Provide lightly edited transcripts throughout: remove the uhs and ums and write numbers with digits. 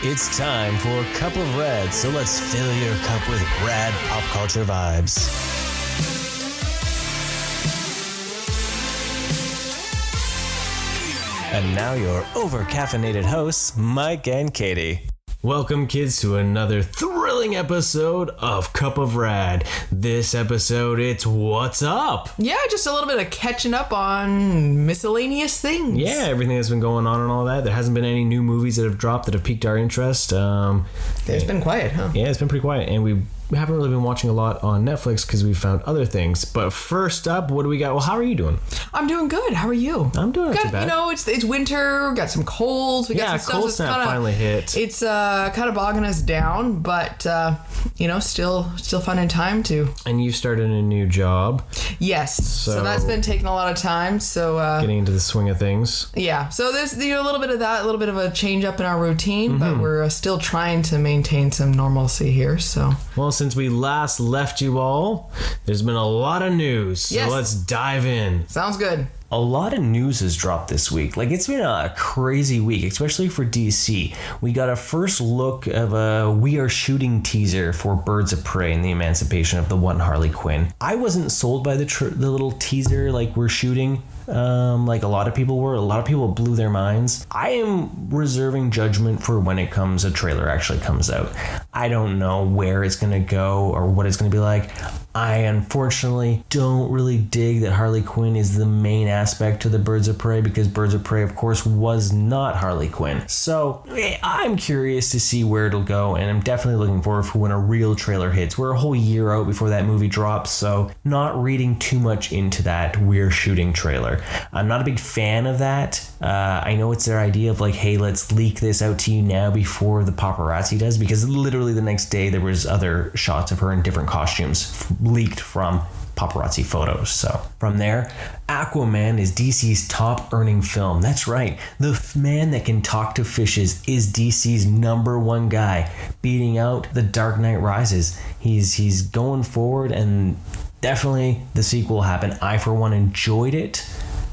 It's time for a Cup of Red, so let's fill your cup with rad pop culture vibes. And now your over-caffeinated hosts, Mike and Katie. Welcome, kids, to another thrilling episode of Cup of Rad. This episode, it's What's Up? Yeah, just a little bit of catching up on miscellaneous things. Yeah, everything that's been going on and all that. There hasn't been any new movies that have dropped that have piqued our interest. It's been quiet, huh? Yeah, it's been pretty quiet, and we haven't really been watching a lot on Netflix because we found other things. But first up, what do we got? Well, how are you doing? I'm doing good. How are you? I'm doing not too bad. You know, it's winter. We got some colds. We got some cold snap finally hit. It's kind of bogging us down, but still fun in time to. And you started a new job. Yes. So that's been taking a lot of time. So getting into the swing of things. Yeah. So there's a little bit of that, a little bit of a change up in our routine, but we're still trying to maintain some normalcy here. So. Well, since we last left you all, there's been a lot of news. So let's dive in. Sounds good. A lot of news has dropped this week. Like, it's been a crazy week, especially for DC. We got a first look of a We Are Shooting teaser for Birds of Prey and the Emancipation of the One Harley Quinn. I wasn't sold by the little teaser, like, we're shooting. Like a lot of people were. A lot of people blew their minds. I am reserving judgment for when a trailer actually comes out. I don't know where it's going to go or what it's going to be like. I unfortunately don't really dig that Harley Quinn is the main aspect to the Birds of Prey, because Birds of Prey, of course, was not Harley Quinn. So I'm curious to see where it'll go, and I'm definitely looking forward for when a real trailer hits. We're a whole year out before that movie drops, so not reading too much into that We're Shooting trailer. I'm not a big fan of that. I know it's their idea of like, hey, let's leak this out to you now before the paparazzi does, because literally the next day there was other shots of her in different costumes leaked from paparazzi photos. So from there, Aquaman is DC's top earning film. That's right. The man that can talk to fishes is DC's number one guy, beating out The Dark Knight Rises. He's going forward, and definitely the sequel will happen. I, for one, enjoyed it.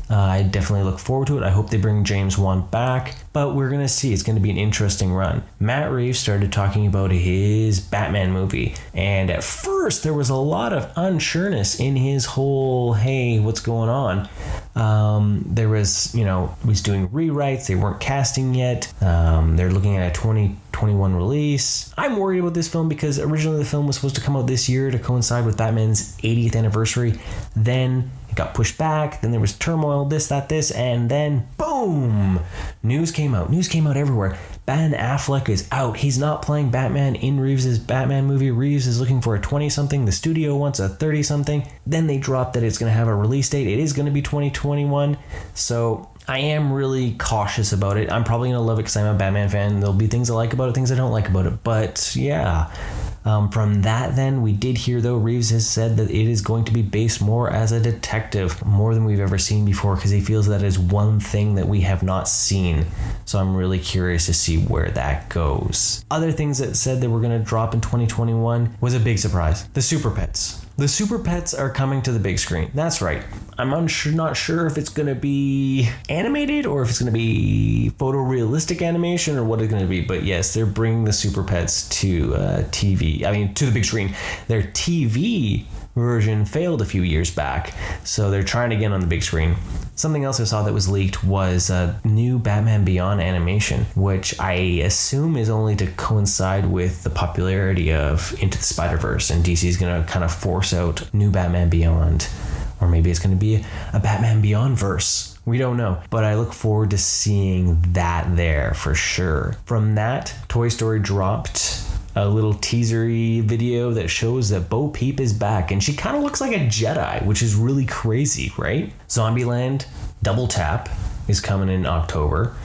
I definitely look forward to it. I hope they bring James Wan back, but we're going to see. It's going to be an interesting run. Matt Reeves started talking about his Batman movie, and at first there was a lot of unsureness in his whole, hey, what's going on? There was, he's doing rewrites. They weren't casting yet. They're looking at a 2021 release. I'm worried about this film because originally the film was supposed to come out this year to coincide with Batman's 80th anniversary. Then got pushed back, then there was turmoil, this, and then boom, news came out everywhere. Ben Affleck is out. He's not playing Batman in Reeves' Batman movie. Reeves is looking for a 20-something. The studio wants a 30-something. Then they dropped that it's going to have a release date. It is going to be 2021. So I am really cautious about it. I'm probably going to love it because I'm a Batman fan. There'll be things I like about it, things I don't like about it. But yeah. From that, then, we did hear, though, Reeves has said that it is going to be based more as a detective, more than we've ever seen before, because he feels that is one thing that we have not seen. So I'm really curious to see where that goes. Other things that said that we're going to drop in 2021 was a big surprise. The Super Pets. The Super Pets are coming to the big screen. That's right. I'm not sure if it's going to be animated or if it's going to be photorealistic animation or what it's going to be. But yes, they're bringing the Super Pets to to the big screen. Their TV version failed a few years back, so they're trying to get on the big screen. Something else I saw that was leaked was a new Batman Beyond animation, which I assume is only to coincide with the popularity of Into the Spider-Verse, and DC is going to kind of force out new Batman Beyond, or maybe it's going to be a Batman Beyond verse. We don't know, but I look forward to seeing that there for sure. From that, Toy Story dropped a little teasery video that shows that Bo Peep is back, and she kind of looks like a Jedi, which is really crazy, right? Zombieland Double Tap is coming in October,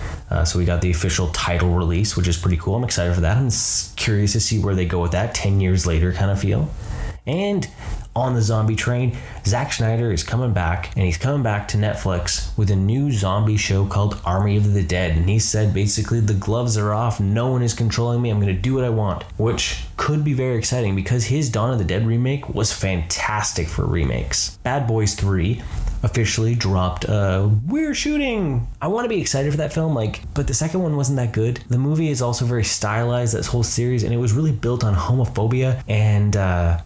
so we got the official title release, which is pretty cool. I'm excited for that. I'm curious to see where they go with that 10 years later kind of feel. And on the zombie train, Zack Snyder is coming back, and he's coming back to Netflix with a new zombie show called Army of the Dead. And he said basically, the gloves are off, no one is controlling me, I'm going to do what I want, which could be very exciting because his Dawn of the Dead remake was fantastic for remakes. Bad Boys 3 officially dropped We're Shooting. I want to be excited for that film, but the second one wasn't that good. The movie is also very stylized, this whole series, and it was really built on homophobia and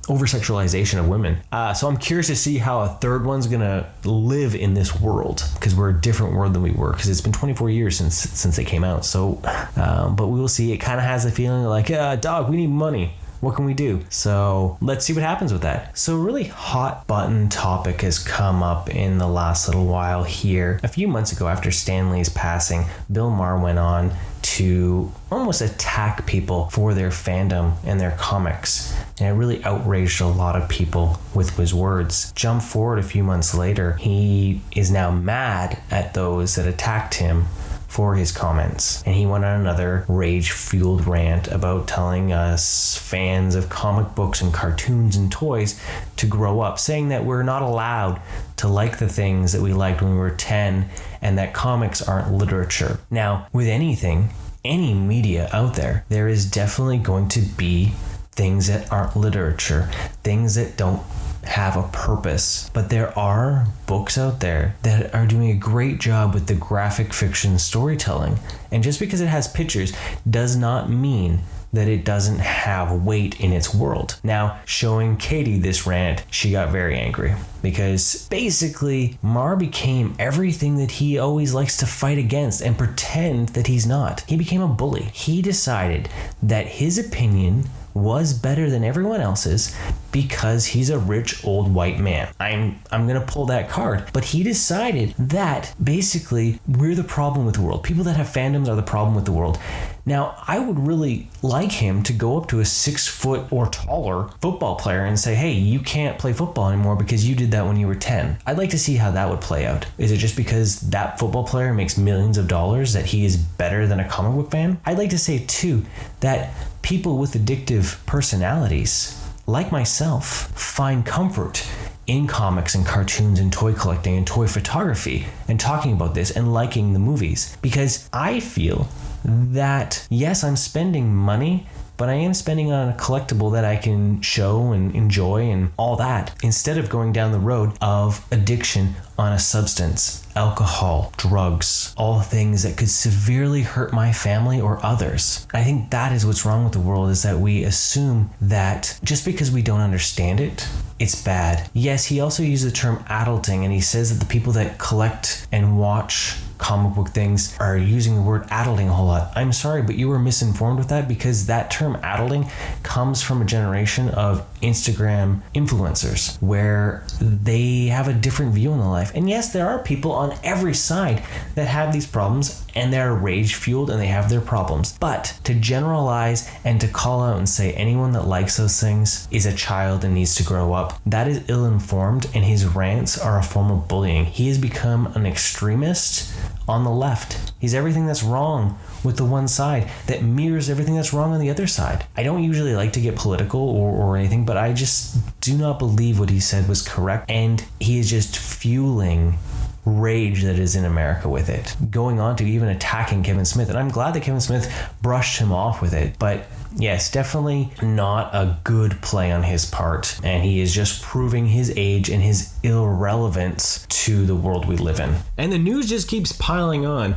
over-sexualization of women. So I'm curious to see how a third one's gonna live in this world, because we're a different world than we were, because it's been 24 years since they came out. So, but we will see. It kind of has a feeling like, dog, we need money. What can we do? So let's see what happens with that. So a really hot button topic has come up in the last little while here. A few months ago, after Stan Lee's passing, Bill Maher went on to almost attack people for their fandom and their comics. And it really outraged a lot of people with his words. Jump forward a few months later, he is now mad at those that attacked him for his comments, and he went on another rage-fueled rant about telling us fans of comic books and cartoons and toys to grow up, saying that we're not allowed to like the things that we liked when we were 10 and that comics aren't literature. Now, with anything, any media out there is definitely going to be things that aren't literature, things that don't have a purpose. But there are books out there that are doing a great job with the graphic fiction storytelling. And just because it has pictures does not mean that it doesn't have weight in its world. Now, showing Katie this rant, she got very angry because basically Maher became everything that he always likes to fight against and pretend that he's not. He became a bully. He decided that his opinion was better than everyone else's because he's a rich old white man. I'm gonna pull that card. But he decided that basically we're the problem with the world. People that have fandoms are the problem with the world. Now, I would really like him to go up to a 6 foot or taller football player and say, hey, you can't play football anymore because you did that when you were 10. I'd like to see how that would play out. Is it just because that football player makes millions of dollars that he is better than a comic book fan? I'd like to say too that people with addictive personalities, like myself, find comfort in comics and cartoons and toy collecting and toy photography and talking about this and liking the movies. Because I feel that, yes, I'm spending money, but I am spending on a collectible that I can show and enjoy and all that, instead of going down the road of addiction on a substance, alcohol, drugs, all things that could severely hurt my family or others. I think that is what's wrong with the world, is that we assume that just because we don't understand it, it's bad. Yes, he also used the term adulting, and he says that the people that collect and watch comic book things are using the word adulting a whole lot. I'm sorry, but you were misinformed with that, because that term adulting comes from a generation of Instagram influencers where they have a different view on the life. And yes, there are people on every side that have these problems and they're rage fueled and they have their problems. But to generalize and to call out and say anyone that likes those things is a child and needs to grow up, that is ill-informed, and his rants are a form of bullying. He has become an extremist on the left. He's everything that's wrong with the one side that mirrors everything that's wrong on the other side. I don't usually like to get political or anything, but I just do not believe what he said was correct, and he is just fueling rage that is in America with it, going on to even attacking Kevin Smith. And I'm glad that Kevin Smith brushed him off with it, but yes, definitely not a good play on his part, and he is just proving his age and his irrelevance to the world we live in. And the news just keeps piling on.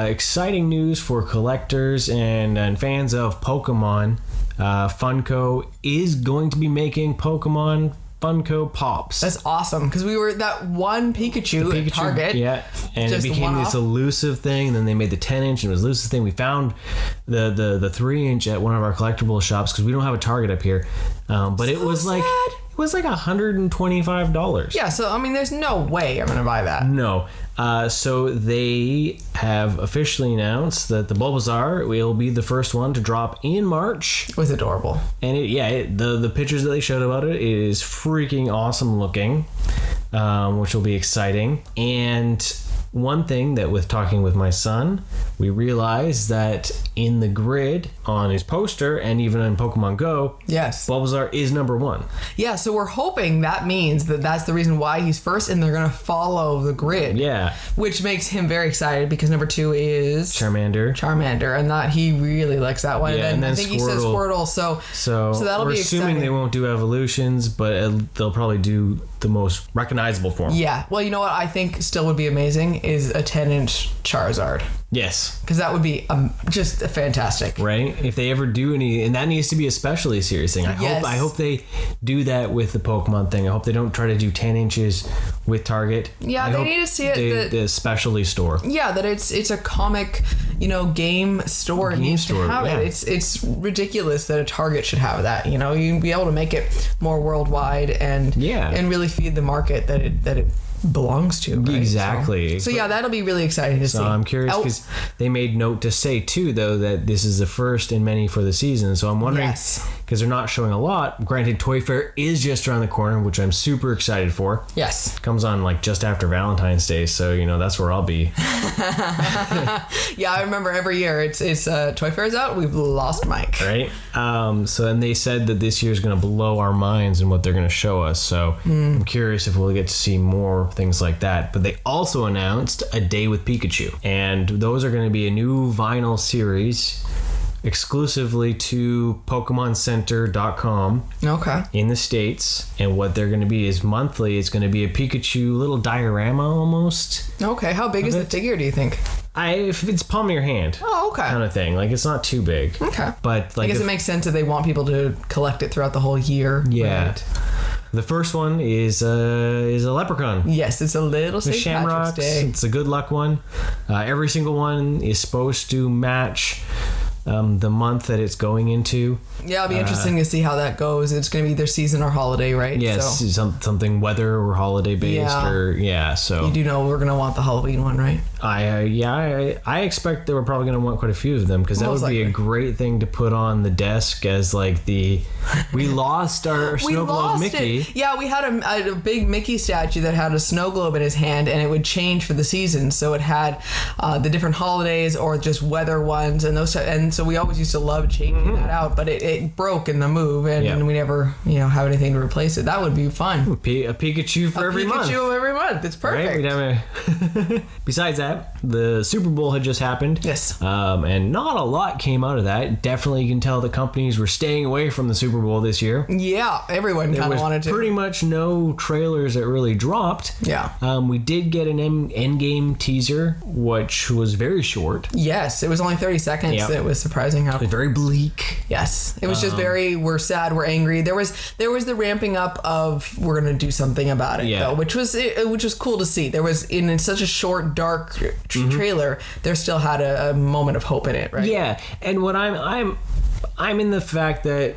Exciting news for collectors and fans of Pokemon. Funko is going to be making Pokemon Funko Pops. That's awesome, because we were that one Pikachu at Target. Yeah, and it became this elusive thing, and then they made the 10-inch and it was elusive thing. We found the 3-inch at one of our collectible shops because we don't have a Target up here. But it was like $125. Yeah, so I mean, there's no way I'm gonna buy that. No. So they have officially announced that the Bulbasaur will be the first one to drop in March. It was adorable. And the pictures that they showed about it is freaking awesome looking, which will be exciting. And one thing that with talking with my son, we realized that in the grid on his poster and even in Pokemon Go, Yes. Bulbasaur is number 1. Yeah, so we're hoping that means that that's the reason why he's first, and they're going to follow the grid. Yeah. Which makes him very excited because number 2 is Charmander. and that he really likes that one. Yeah, and then I and then think he says Squirtle. So that'll we're be assuming exciting. they won't do evolutions, but they'll probably do the most recognizable form. Yeah. Well, you know what I think still would be amazing is a 10-inch Charizard. Yes. Because that would be just fantastic. Right? If they ever do any, and that needs to be a specially serious thing. I hope they do that with the Pokemon thing. I hope they don't try to do 10 inches with Target. Yeah, they need to see it. The specialty store. Yeah, that it's a comic, game store. Needs to have it. It's ridiculous that a Target should have that. You'd be able to make it more worldwide and really feed the market that it belongs to. Right? Exactly. So yeah, that'll be really exciting to see. I'm curious because they made note to say too, though, that this is the first in many for the season. So I'm wondering, because they're not showing a lot. Granted, Toy Fair is just around the corner, which I'm super excited for. Yes. Comes on like just after Valentine's Day, so that's where I'll be. Yeah, I remember every year it's Toy Fair's out. We've lost Mike. Right. And they said that this year's going to blow our minds in what they're going to show us. So I'm curious if we'll get to see more things like that. But they also announced A Day with Pikachu, and those are going to be a new vinyl series exclusively to PokemonCenter.com. Okay. In the States, and what they're going to be is monthly. It's going to be a Pikachu little diorama almost. Okay. How big is the figure, do you think? If it's palm of your hand. Oh, okay. Kind of thing. Like, it's not too big. Okay. But I guess it makes sense that they want people to collect it throughout the whole year. Yeah. Right? The first one is a leprechaun. Yes, it's a little St. Shamrocks. Patrick's Day. It's a good luck one. Every single one is supposed to match the month that it's going into. Yeah, it'll be interesting to see how that goes. It's going to be either season or holiday, right? Yes, something weather or holiday based, so you do know we're going to want the Halloween one, right? I expect that we're probably going to want quite a few of them, because that would be a great thing to put on the desk as like we lost our snow globe Mickey. Yeah, we had a big Mickey statue that had a snow globe in his hand, and it would change for the season. So it had the different holidays or just weather ones and those, and so we always used to love changing that out, but it broke in the move, and we never have anything to replace it. That would be fun. A Pikachu for every month. Pikachu every month. It's perfect. Right? Besides that, the Super Bowl had just happened. Yes. And not a lot came out of that. Definitely you can tell the companies were staying away from the Super Bowl this year. Yeah, everyone kind of wanted to. Pretty much no trailers that really dropped. Yeah. We did get an Endgame teaser, which was very short. Yes, it was only 30 seconds. Yep. It was surprising how. It was very bleak. Yes, it was just we're sad, we're angry. There was the ramping up of we're gonna do something about it, though, which was cool to see. There was in such a short, dark trailer, there still had a moment of hope in it, right? Yeah, and what I'm in the fact that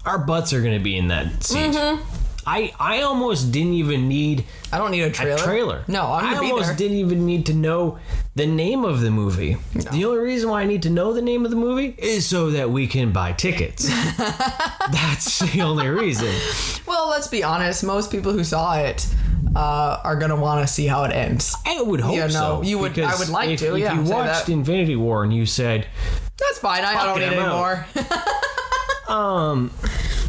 our butts are gonna be in that seat. I almost didn't even need. I don't need a trailer. No, I almost didn't even need to know the name of the movie. No. The only reason why I need to know the name of the movie is so that we can buy tickets. That's the only reason. Well, let's be honest. Most people who saw it are going to want to see how it ends. I would hope so. You would. I would like to. If you watched Infinity War and you said, "That's fine. I don't need it anymore."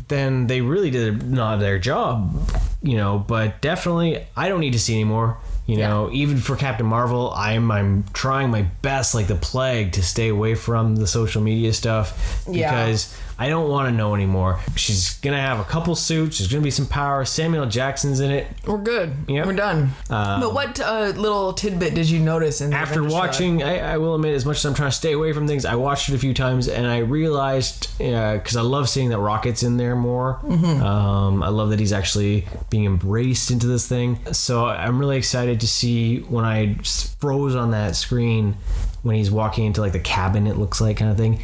Then they really did not their job, but definitely I don't need to see anymore. Even for Captain Marvel, I'm trying my best like the plague to stay away from the social media stuff because I don't want to know anymore. She's going to have a couple suits. There's going to be some power. Samuel Jackson's in it. We're good. Yep. We're done. But what little tidbit did you notice in the after watching, I will admit, as much as I'm trying to stay away from things, I watched it a few times and I realized, because I love seeing that Rocket's in there more. I love that he's actually being embraced into this thing. So I'm really excited to see when I froze on that screen when he's walking into like the cabin, it looks like kind of thing.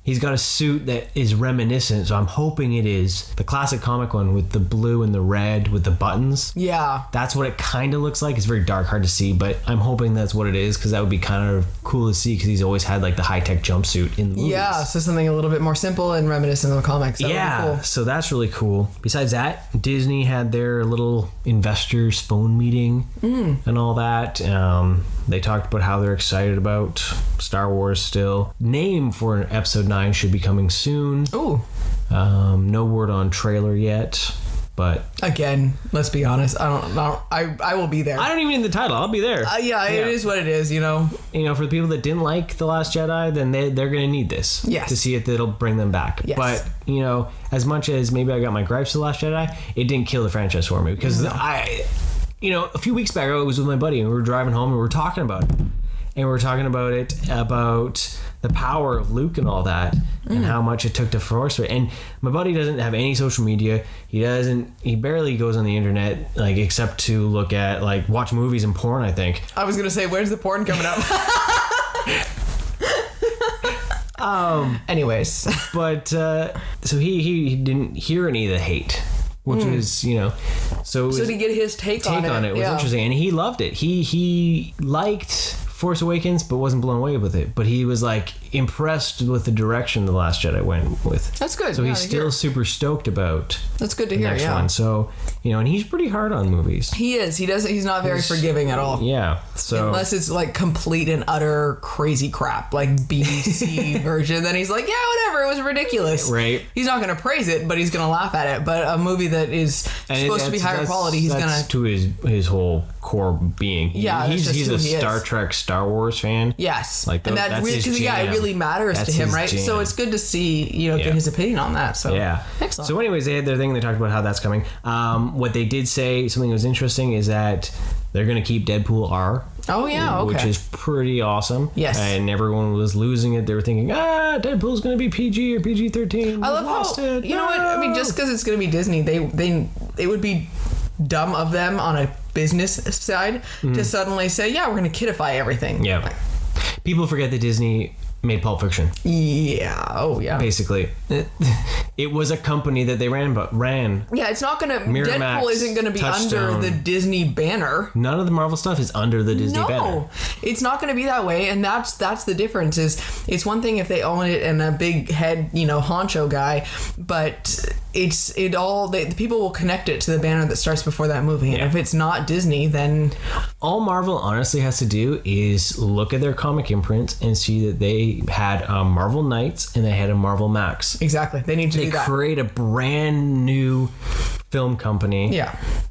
He's got a suit that is reminiscent, so I'm hoping it is the classic comic one with the blue and the red with the buttons. Yeah. That's what it kind of looks like. It's very dark, hard to see, but I'm hoping that's what it is, because that would be kind of cool to see, because he's always had like the high-tech jumpsuit in the movies. Yeah, so something a little bit more simple and reminiscent of the comics. That would be cool. So that's really cool. Besides that, Disney had their little investors phone meeting and all that. They talked about how they're excited about Star Wars still. Name for episode 9 should be coming soon. Ooh. No word on trailer yet, but again, let's be honest. I will be there. I don't even need the title. I'll be there. Yeah, it is what it is. You know, for the people that didn't like The Last Jedi, then they're going to need this to see if it'll bring them back. Yes. But as much as maybe I got my gripes to The Last Jedi, it didn't kill the franchise for me, because a few weeks back I was with my buddy and we were driving home and we were talking about it. And we were talking about the power of Luke and all that, and how much it took to force it. And my buddy doesn't have any social media. He barely goes on the internet, like, except to look at, like, watch movies and porn, I think. I was going to say, where's the porn coming up? Anyways. But, so he didn't hear any of the hate, which was, so to get his take on it was interesting, and he loved it. He liked Force Awakens, but wasn't blown away with it. But he was like impressed with the direction The Last Jedi went with. That's good. So he's still super stoked about. That's good to hear. Next one. So and he's pretty hard on movies. He is. He's not very forgiving at all. Yeah. So unless it's like complete and utter crazy crap, like BBC version, then he's like, yeah, whatever. It was ridiculous. Right. He's not going to praise it, but he's going to laugh at it. But a movie that is supposed to be higher quality, he's going to to his whole core being. Yeah. He's a Star Trek, Star Wars fan. Yes. Like and that's his jam. It really matters to him, right? Jam. So it's good to see, get his opinion on that. So excellent. So anyways, they had their thing. They talked about how that's coming. What they did say, something that was interesting, is that they're going to keep Deadpool R. Oh yeah, okay. Which is pretty awesome. Yes. And everyone was losing it. They were thinking, Deadpool's going to be PG or PG-13. I love how you know what I mean. Just because it's going to be Disney, they would be dumb of them on a business side to suddenly say, yeah, we're going to kidify everything. Yeah. People forget that Disney made Pulp Fiction. Yeah. Oh, yeah. Basically. It was a company that they ran. Yeah, it's not going to... Miramax, Deadpool isn't going to be Touchstone. under the Disney banner. None of the Marvel stuff is under the Disney banner. No, it's not going to be that way, and that's the difference. Is it's one thing if they own it and a big head, honcho guy, but the people will connect it to the banner that starts before that movie. And if it's not Disney, then... All Marvel honestly has to do is look at their comic imprints and see that they had Marvel Knights and they had a Marvel Max. Exactly. They need to do that. They create a brand new film company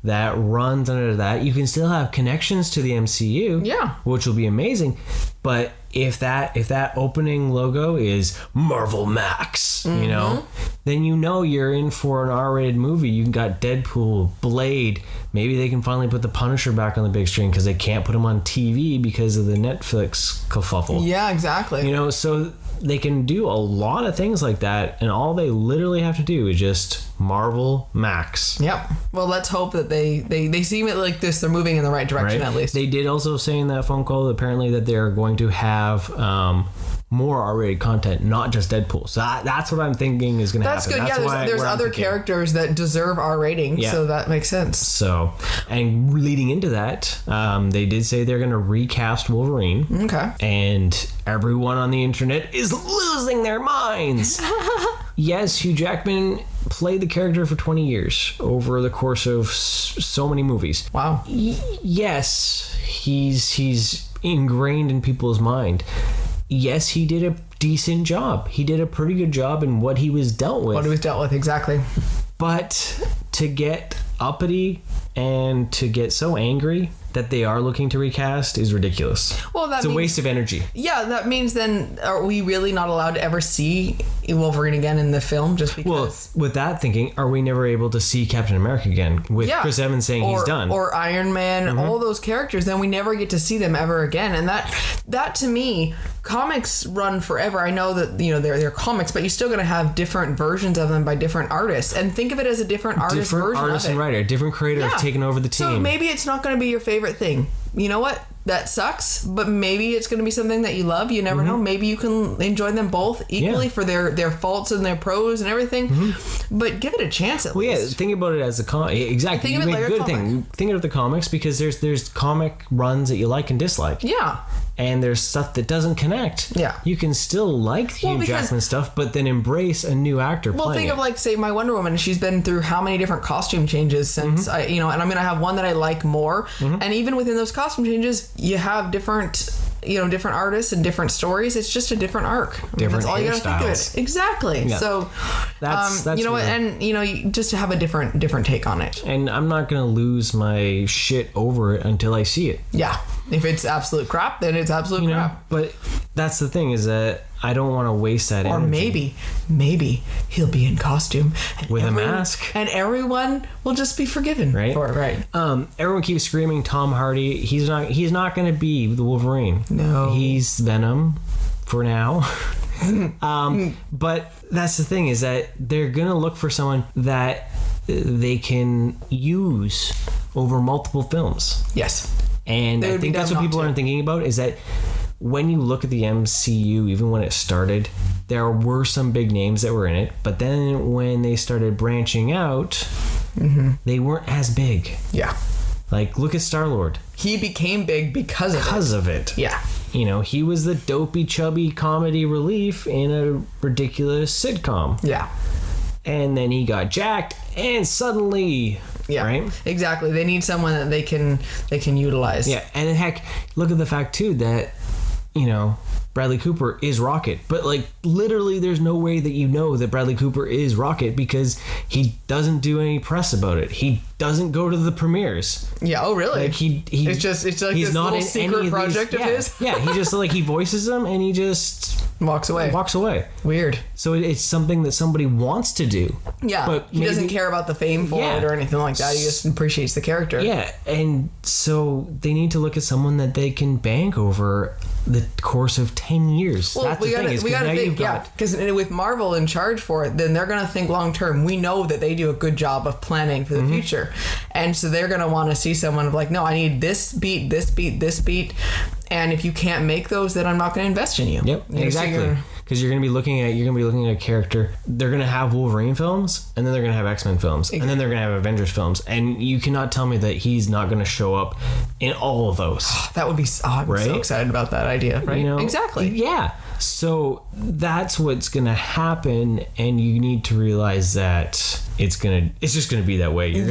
that runs under that. You can still have connections to the MCU, which will be amazing. But if that opening logo is Marvel Max, then you're in for an R-rated movie. You got Deadpool, Blade. Maybe they can finally put the Punisher back on the big screen because they can't put him on TV because of the Netflix kerfuffle. Yeah, exactly. So they can do a lot of things like that, and all they literally have to do is just Marvel Max. Yep. Well, let's hope that they seem it like this. They're moving in the right direction, at least. They did also say in that phone call apparently that they're going to have more R-rated content, not just Deadpool. So that's what I'm thinking is going to happen. That's good. There's other characters that deserve R rating, so that makes sense. So, and leading into that, they did say they're going to recast Wolverine. Okay. And everyone on the internet is losing their minds. Yes, Hugh Jackman played the character for 20 years over the course of so many movies. Wow. Yes, he's ingrained in people's mind. Yes, he did a decent job. He did a pretty good job in what he was dealt with. Exactly. But to get uppity and to get so angry that they are looking to recast is ridiculous. Well, it's a waste of energy. Yeah, that means then are we really not allowed to ever see Wolverine again in the film just because? Well, with that thinking, are we never able to see Captain America again with Chris Evans saying he's done? Or Iron Man, all those characters, then we never get to see them ever again. And that to me, comics run forever. I know that they're comics, but you're still going to have different versions of them by different artists. And think of it as a different artist version of it. Different artist and writer, different creator have taken over the team. So maybe it's not going to be your favorite thing. You know what? that sucks, but maybe it's going to be something that you love. You never know. Maybe you can enjoy them both equally for their faults and their pros and everything. But give it a chance at least. Yeah, think about it as a comic. Exactly. Think of it like a comic. Thing. Think of the comics, because there's comic runs that you like and dislike. Yeah. And there's stuff that doesn't connect. Yeah. You can still like Hugh Jackman stuff, but then embrace a new actor playing think it. of like, say, my Wonder Woman. She's been through how many different costume changes since and I'm going to have one that I like more. And even within those costume changes, you have different artists and different stories. It's just a different arc. Different that's all you gotta think of hairstyles. it. Exactly. Yeah. So that's you know what, and just to have a different take on it. And I'm not gonna lose my shit over it until I see it. Yeah. If it's absolute crap, then it's absolute crap. But that's the thing, is that I don't want to waste that energy. Or maybe he'll be in costume with a mask, and everyone will just be forgiven. Right. For it, right. Everyone keeps screaming Tom Hardy. He's not going to be the Wolverine. No. He's Venom for now. But that's the thing, is that they're going to look for someone that they can use over multiple films. Yes. And I think that's what people aren't thinking about, is that when you look at the MCU, even when it started, there were some big names that were in it, but then when they started branching out, they weren't as big. Yeah. Like, look at Star-Lord. He became big because of it. Yeah. He was the dopey, chubby comedy relief in a ridiculous sitcom. Yeah. And then he got jacked, and suddenly... Yeah, right? Exactly. They need someone that they can utilize. Yeah, and heck, look at the fact, too, that, Bradley Cooper is Rocket. But, like, literally there's no way that you know that Bradley Cooper is Rocket, because he doesn't do any press about it. He doesn't go to the premieres. Yeah, oh really? Like, it's like he's this not little in secret any of project these, of his? Yeah, he just, like, he voices them, and he just... walks away. Weird. So it's something that somebody wants to do. Yeah, but he doesn't care about the fame for it or anything like that. He just appreciates the character. Yeah, and so they need to look at someone that they can bank over the course of 10 years. Well, that's we the thing. We gotta think, because with Marvel in charge for it, then they're gonna think long term. We know that they do a good job of planning for the future, and so they're gonna want to see someone of like, no, I need this beat, this beat, this beat, and if you can't make those, then I'm not gonna invest in you. Yep, exactly. Because you're going to be looking at a character. They're going to have Wolverine films, and then they're going to have X-Men films, and then they're going to have Avengers films, and you cannot tell me that he's not going to show up in all of those. That would be I'm so excited about that idea, right? Exactly. Yeah. So that's what's going to happen, and you need to realize that it's just going to be that way. You're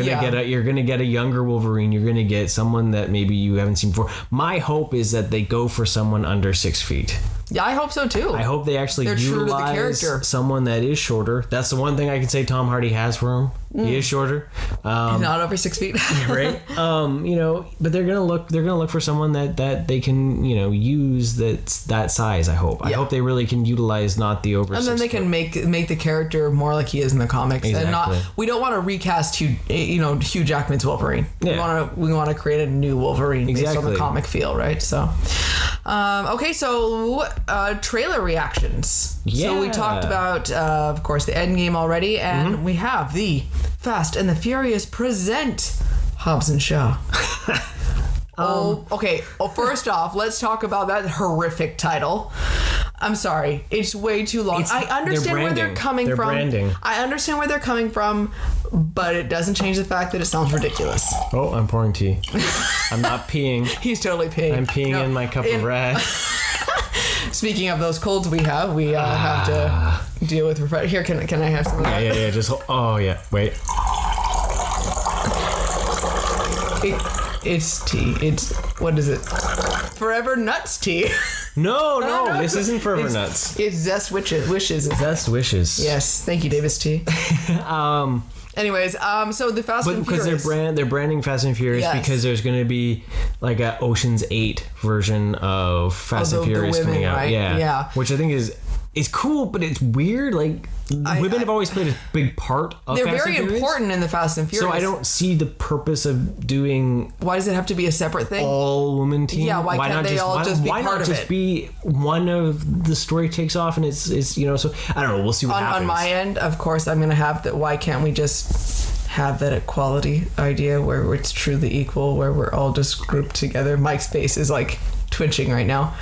going to get a younger Wolverine. You're going to get someone that maybe you haven't seen before. My hope is that they go for someone under 6 feet. Yeah, I hope so too. I hope they actually utilize someone that is shorter. That's the one thing I can say Tom Hardy has for him. He is shorter. Not over 6 feet. Right. But they're gonna look for someone that they can, use that size, I hope. I hope they really can utilize not the over 6 foot. And then they can make the character more like he is in the comics. Exactly. And we don't want to recast Hugh Jackman's Wolverine. Yeah. We want to create a new Wolverine based on the comic feel, right? So okay, so trailer reactions. Yeah. So we talked about of course the Endgame already, and we have the Fast and the Furious present Hobbs and Shaw. Okay. Well, first off, let's talk about that horrific title. I'm sorry, it's way too long. I understand where they're coming from. Branding. I understand where they're coming from, but it doesn't change the fact that it sounds ridiculous. Oh, I'm pouring tea. I'm not peeing. He's totally peeing. I'm peeing in my cup of red. Speaking of those colds we have to deal with. Here, can I have some of that? Yeah. Just wait. It's tea. It's, what is it? Forever Nuts tea. No, this isn't Forever Nuts. It's Zest Wishes. Zest Wishes. Yes, thank you, Davis T. Anyways, so the Fast and Furious. Because they're branding Fast and Furious because there's going to be like a Ocean's 8 version of Fast and Furious coming out. Right? Yeah. Which I think is cool, but it's weird. Like, women have always played a big part of Fast and Furious. They're very important in the Fast and Furious. So I don't see the purpose of doing... Why does it have to be a separate thing? All-woman team? Yeah, why can't they all just be part of it? Why not just be one of the story takes off and it's so... I don't know, we'll see what happens. On my end, of course, I'm going to have that. Why can't we just have that equality idea where it's truly equal, where we're all just grouped together. Mike's face is like twitching right now.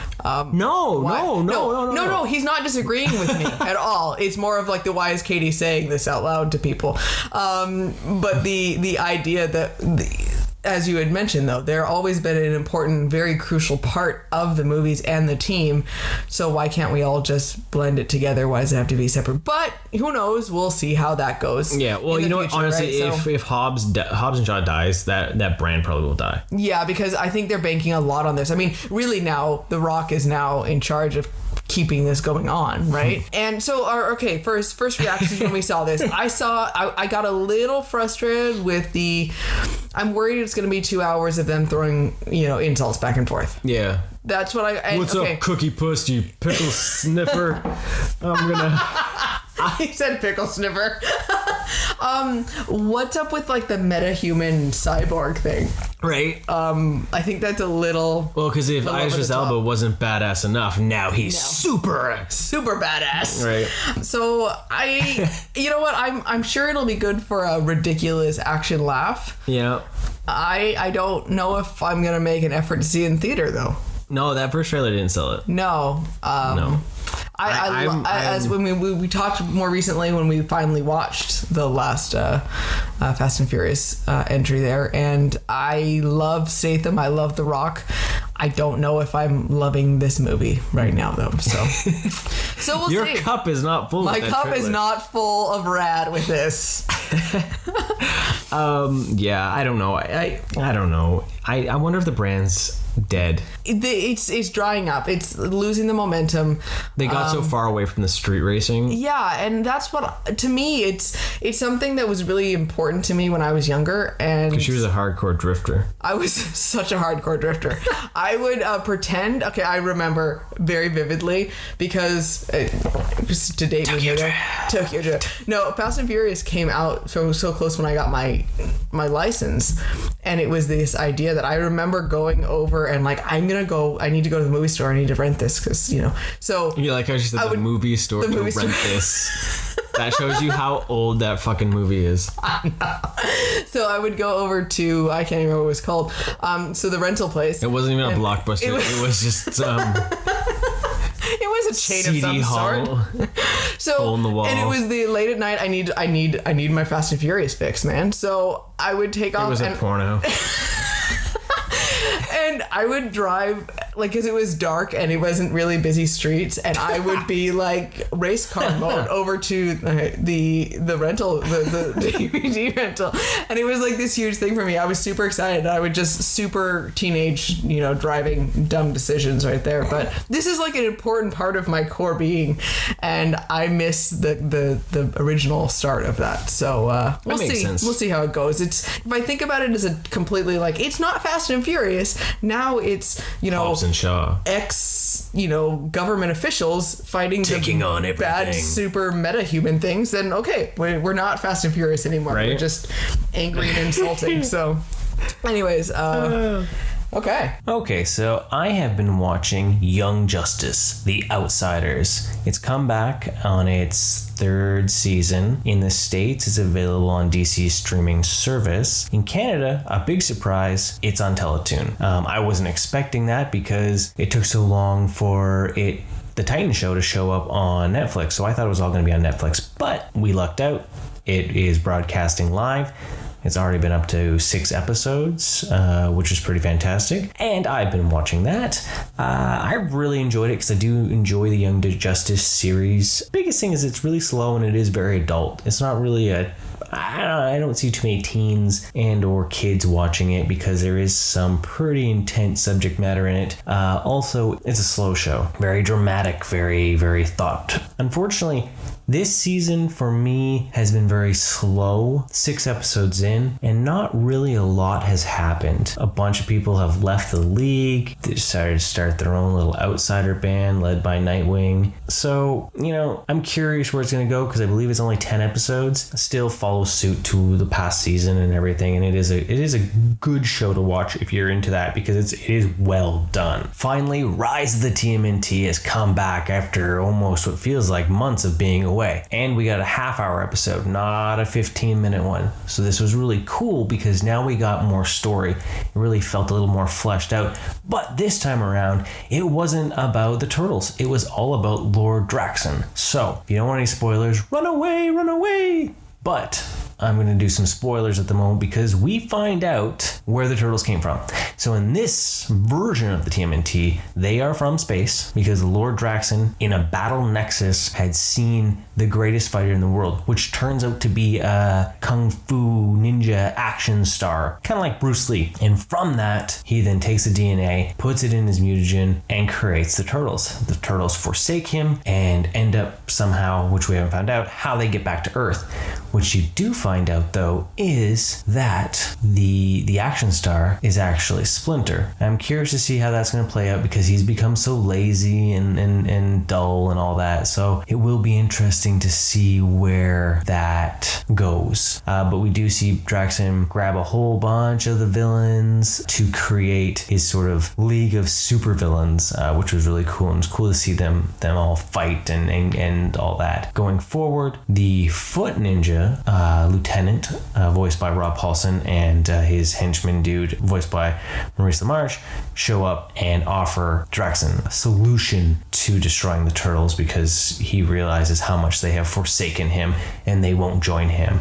No, he's not disagreeing with me at all. It's more of like the why is Katie saying this out loud to people. But the idea that as you had mentioned, though, they're always been an important, very crucial part of the movies and the team. So why can't we all just blend it together? Why does it have to be separate? But who knows? We'll see how that goes. Yeah, well, you know what? Honestly, right? if Hobbs and Shaw dies, that brand probably will die. Yeah, because I think they're banking a lot on this. I mean, really now, The Rock is now in charge of keeping this going on, right? And so first reactions when we saw this, I got a little frustrated with I'm worried it's going to be 2 hours of them throwing insults back and forth. Yeah, that's what what's up, Cookie Puss, you pickle sniffer? I'm gonna he said pickle sniffer. What's up with like the meta-human cyborg thing? Right. I think that's a little... Well, because if Idris Elba wasn't badass enough, now he's super badass. Right. So you know what? I'm sure it'll be good for a ridiculous action laugh. Yeah. I don't know if I'm going to make an effort to see it in theater, though. No, that first trailer didn't sell it. No. No. As when we talked more recently when we finally watched the last Fast and Furious entry there, and I love Statham, I love The Rock. I don't know if I'm loving this movie right now though. So we'll Your see. cup is not full. My cup is not full of rad with this. Yeah, I don't know. I don't know. I wonder if the brand's dead. It's drying up. It's losing the momentum. They got so far away from the street racing. Yeah, and that's what, to me, it's something that was really important to me when I was younger. And Because she was a hardcore drifter. I was such a hardcore drifter. I would pretend. Okay, I remember very vividly because just to date me here. Tokyo Drift. No, Fast and Furious came out so close when I got my license, and it was this idea that I remember going over and like I need to go to the movie store. I need to rent this because So you like how she said the movie store to rent this. That shows you how old that fucking movie is. I know. So I would go over to, I can't even remember what it was called. So the rental place. It wasn't even a Blockbuster. It was just it was a chain CD of some hall. sort. So hole in the wall. And it was the late at night. I need my Fast and Furious fix, man. So I would take off. It was a porno. And I would drive, like, because it was dark and it wasn't really busy streets, and I would be like race car mode over to the rental, the DVD rental, and it was like this huge thing for me. I was super excited. I would just super teenage, driving dumb decisions right there. But this is like an important part of my core being, and I miss the original start of that. So we'll see. Sense. We'll see how it goes. If I think about it as a completely like, it's not Fast and Furious. Now it's, Hobbs and Shaw. Government officials fighting Taking on bad everything. super meta-human things, then okay, we're not Fast and Furious anymore. Right? We're just angry and insulting. So anyways, Okay, so I have been watching Young Justice, The Outsiders. It's come back on its third season. In the States, it's available on DC's streaming service. In Canada, a big surprise, it's on Teletoon. I wasn't expecting that because it took so long for the Titan show to show up on Netflix, so I thought it was all going to be on Netflix, but we lucked out. It is broadcasting live. It's already been up to 6 episodes, which is pretty fantastic. And I've been watching that. I really enjoyed it because I do enjoy the Young Justice series. Biggest thing is it's really slow and it is very adult. It's not really I don't see too many teens and or kids watching it because there is some pretty intense subject matter in it. Also, it's a slow show. Very dramatic, very, very thought. Unfortunately, this season for me has been very slow, 6 episodes in, and not really a lot has happened. A bunch of people have left the league. They decided to start their own little outsider band led by Nightwing. So, I'm curious where it's going to go because I believe it's only 10 episodes. Still follow follows suit to the past season and everything, and it is a good show to watch if you're into that, because it is well done. Finally, Rise of the TMNT has come back after almost what feels like months of being away, and we got a half-hour episode, not a 15-minute one. So this was really cool because now we got more story. It really felt a little more fleshed out. But this time around, it wasn't about the turtles. It was all about Lord Draxon. So if you don't want any spoilers, run away, run away. But I'm going to do some spoilers at the moment because we find out where the turtles came from. So in this version of the TMNT, they are from space because Lord Draxon in a battle nexus had seen the greatest fighter in the world, which turns out to be a kung fu ninja action star, kind of like Bruce Lee. And from that, he then takes the DNA, puts it in his mutagen, and creates the turtles. The turtles forsake him and end up somehow, which we haven't found out, how they get back to Earth. What you do find out, though, is that the action star is actually Splinter. I'm curious to see how that's going to play out because he's become so lazy and dull and all that. So it will be interesting to see where that goes. But we do see Draxon grab a whole bunch of the villains to create his sort of league of supervillains, which was really cool. And it's cool to see them all fight and all that. Going forward, the Foot Ninja, Lieutenant, voiced by Rob Paulson, and his henchman dude, voiced by Maurice LaMarche, show up and offer Draxon a solution to destroying the turtles because he realizes how much they have forsaken him and they won't join him.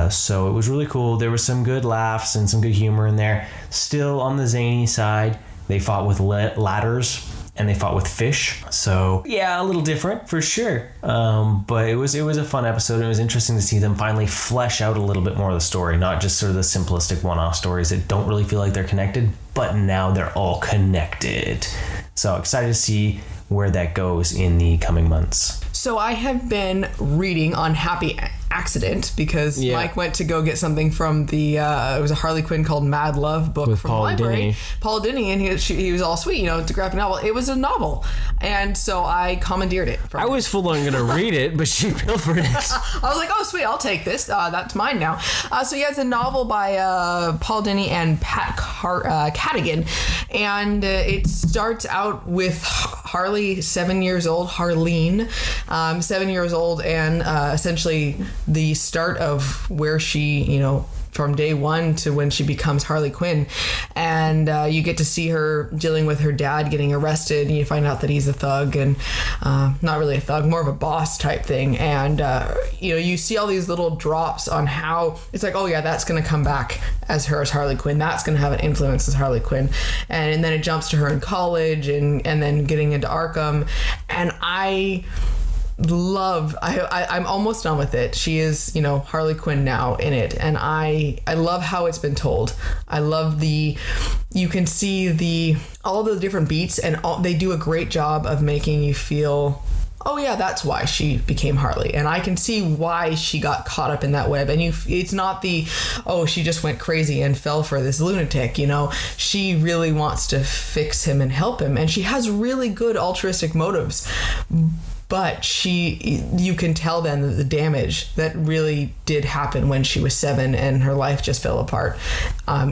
So it was really cool. There was some good laughs and some good humor in there. Still on the zany side, they fought with ladders and they fought with fish. So yeah, a little different for sure. But it was a fun episode. It was interesting to see them finally flesh out a little bit more of the story, not just sort of the simplistic one-off stories that don't really feel like they're connected, but now they're all connected. So excited to see where that goes in the coming months. So I have been reading on Happy Accident because Mike went to go get something from the it was a Harley Quinn called Mad Love book with from Paul the library. Dini. Paul Dini, and he was all sweet, it's a graphic novel. It was a novel, and so I commandeered it. I was full on gonna read it, but she pilfered it. I was like, oh sweet, I'll take this. That's mine now. So yeah, it's a novel by Paul Dini and Pat Cadigan, and it starts out with Harley, 7 years old, Harleen, 7 years old, and essentially the start of where she, from day one to when she becomes Harley Quinn. And you get to see her dealing with her dad getting arrested, and you find out that he's a thug, and not really a thug, more of a boss type thing. And you see all these little drops on how it's like, oh yeah, that's going to come back as her as Harley Quinn, that's going to have an influence as Harley Quinn. And then it jumps to her in college and then getting into Arkham. And I'm almost done with it. She is, Harley Quinn now in it, and I love how it's been told. I love you can see all the different beats, and they do a great job of making you feel, oh yeah, that's why she became Harley, and I can see why she got caught up in that web. And it's not she just went crazy and fell for this lunatic. She really wants to fix him and help him, and she has really good altruistic motives. But you can tell then that the damage that really did happen when she was 7 and her life just fell apart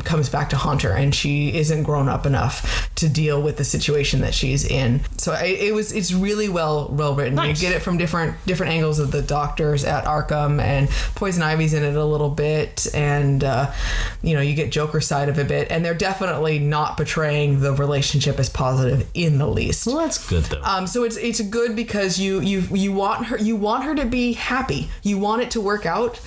comes back to haunt her, and she isn't grown up enough to deal with the situation that she's in. So it's really well written. Nice. You get it from different angles of the doctors at Arkham, and Poison Ivy's in it a little bit, and you get Joker's side of it a bit, and they're definitely not portraying the relationship as positive in the least. Well, that's good though. So it's good because you want her to be happy. You want it to work out,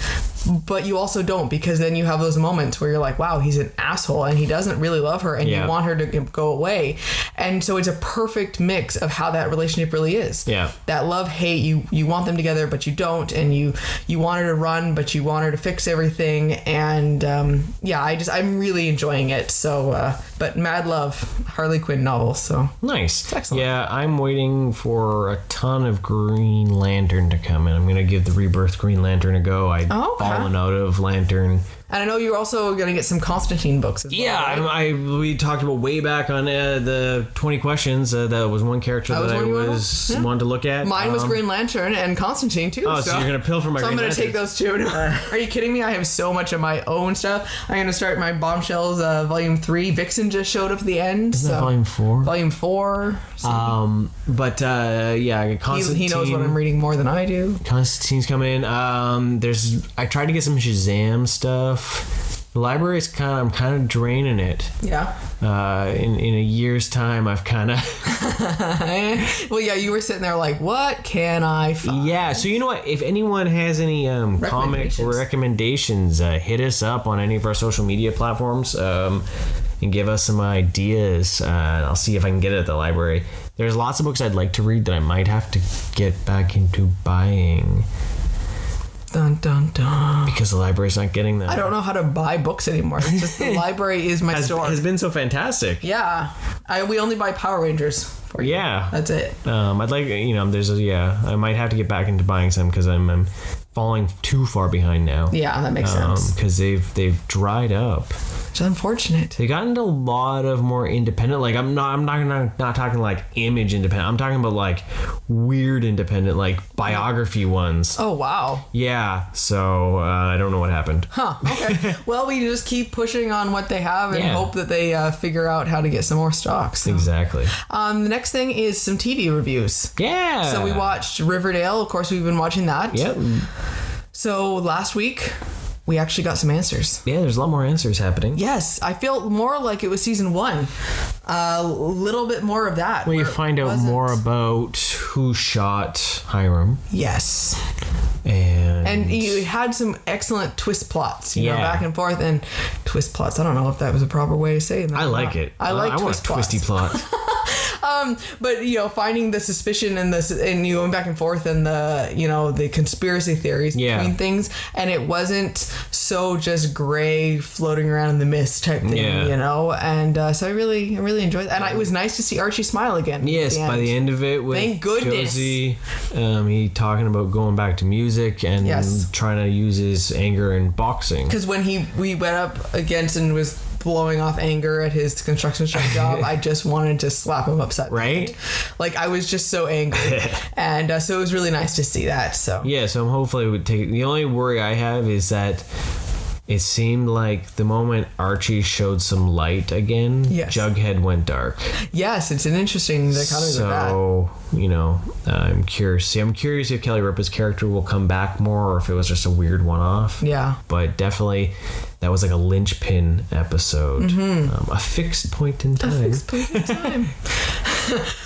but you also don't, because then you have those moments where you're like, wow, he's an asshole and he doesn't really love her, and you want her to go away. And so it's a perfect mix of how that relationship really is. Yeah. That love hate, you want them together but you don't, and you want her to run but you want her to fix everything. And I'm really enjoying it. So but Mad Love, Harley Quinn novel, so nice. Excellent. Yeah, I'm waiting for a ton of Green Lantern to come in. I'm gonna give the Rebirth Green Lantern a go. Fallen out of Lantern And I know you're also going to get some Constantine books as well. Yeah, right? we talked about way back on the 20 questions. That was one character that I wanted to look at. Mine was Green Lantern and Constantine too. Oh, so you're going to pilfer my Green Lantern. So I'm going to take those two. Are you kidding me? I have so much of my own stuff. I'm going to start my Bombshells Volume 3. Vixen just showed up at the end. Isn't that Volume 4? Volume 4. So Yeah, Constantine. he knows what I'm reading more than I do. Constantine's coming. I tried to get some Shazam stuff. The library is I'm kind of draining it. Yeah. In a year's time, I've kind of. Well, yeah, you were sitting there like, what can I find? Yeah, so you know what? If anyone has any comic recommendations, hit us up on any of our social media platforms and give us some ideas. I'll see if I can get it at the library. There's lots of books I'd like to read that I might have to get back into buying. Dun, dun, dun. Because the library's not getting them. I don't know how to buy books anymore. It's just the library is my store. Has been so fantastic. Yeah. We only buy Power Rangers for you. Yeah. That's it. I'd like, I might have to get back into buying some because I'm falling too far behind now. Yeah, that makes sense. Because they've dried up. It's unfortunate. They got into a lot of more independent, like I'm not talking like Image independent. I'm talking about like weird independent, like biography ones. Oh wow. Yeah. So I don't know what happened. Huh. Okay. Well, we just keep pushing on what they have and hope that they figure out how to get some more stock. So. Exactly. The next thing is some TV reviews. Yeah. So we watched Riverdale. Of course, we've been watching that. Yep. So last week, we actually got some answers. Yeah, there's a lot more answers happening. Yes, I feel more like it was season 1. A little bit more of that. Well, you find out more about who shot Hiram. Yes. And you had some excellent twist plots, you know, back and forth. And twist plots, I don't know if that was a proper way of saying that. I like it. I like I twist want a twisty plot. But finding the suspicion and you going back and forth and the conspiracy theories between things, and it wasn't so just gray floating around in the mist type thing, and so I really enjoyed it, and it was nice to see Archie smile again. Yes, by the end of it, with thank goodness. Josie, he talking about going back to music and trying to use his anger in boxing. Because when we went up against and was blowing off anger at his construction site job, I just wanted to slap him upside right. Like I was just so angry, and so it was really nice to see that. So so hopefully it would take. The only worry I have is that it seemed like the moment Archie showed some light again, Jughead went dark. Yes, it's an interesting dichotomy with that. So, I'm curious. I'm curious if Kelly Ripa's character will come back more or if it was just a weird one-off. Yeah. But definitely, that was like a linchpin episode. Mm-hmm. A fixed point in time. A fixed point in time.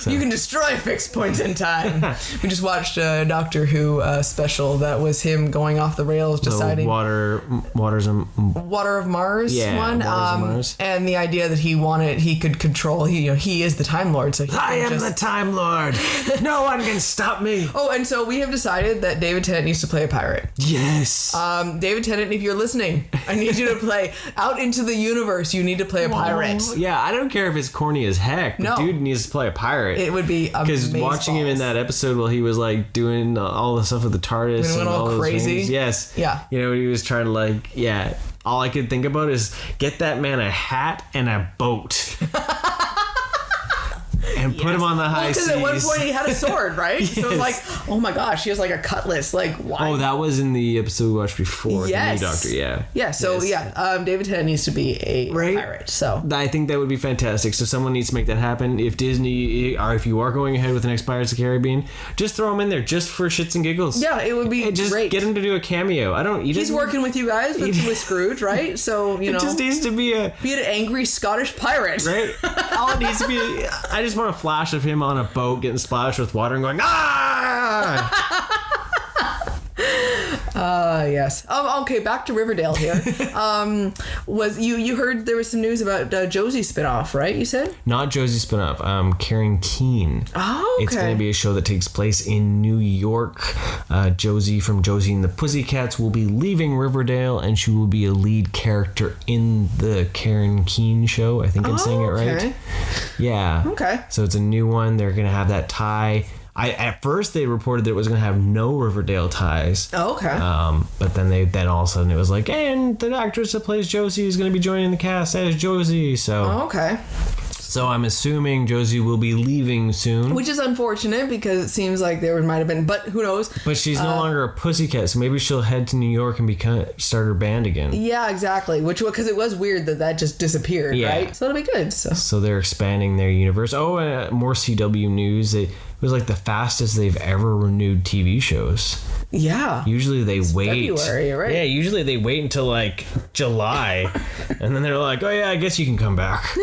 You can destroy fixed points in time. We just watched a Doctor Who special that was him going off the rails, deciding... Water of Mars one. Waters of Mars. And the idea that he could control, he is the Time Lord. So I am the Time Lord. No one can stop me. Oh, and so we have decided that David Tennant needs to play a pirate. Yes. David Tennant, if you're listening, I need you to play out into the universe. You need to play a pirate. Yeah, I don't care if it's corny as heck. But dude needs to play a pirate. It would be amazing. Because watching him in that episode while he was like doing all the stuff with the TARDIS and all crazy. Those things, yes. Yeah. He was trying to all I could think about is get that man a hat and a boat. And put him on the high seas. Because at one point he had a sword, right? Yes. So it was like, oh my gosh, he has like a cutlass. Like, why? Oh, that was in the episode we watched before. Yes. The new Doctor, yeah. Yeah, so David Tennant needs to be a pirate. So I think that would be fantastic. So someone needs to make that happen. If Disney, or if you are going ahead with the next Pirates of the Caribbean, just throw him in there just for shits and giggles. Yeah, it would be just great. Get him to do a cameo. He's working with you guys with Scrooge, right? So, It just needs to be an angry Scottish pirate. Right? All it needs to be, I just want a flash of him on a boat getting splashed with water and going, ah! Yes. Okay, back to Riverdale here. Was you heard there was some news about Josie's spinoff, right? You said? Not Josie's spinoff. Karen Keene. Oh, okay. It's going to be a show that takes place in New York. Josie from Josie and the Pussycats will be leaving Riverdale, and she will be a lead character in the Karen Keene show. I think I'm saying it right. Yeah. Okay. So it's a new one. They're going to have that tie. At first they reported that it was going to have no Riverdale ties. Oh, okay. But then all of a sudden it was like, and the actress that plays Josie is going to be joining the cast as Josie. So okay. So I'm assuming Josie will be leaving soon. Which is unfortunate because it seems like there might have been, but who knows? But she's no longer a pussycat, so maybe she'll head to New York and start her band again. Yeah, exactly. Because it was weird that just disappeared, right? So it'll be good. So they're expanding their universe. Oh, more CW news. It was like the fastest they've ever renewed TV shows. Yeah. Usually they wait. February, right? Yeah, usually they wait until like July, and then they're like, "Oh yeah, I guess you can come back."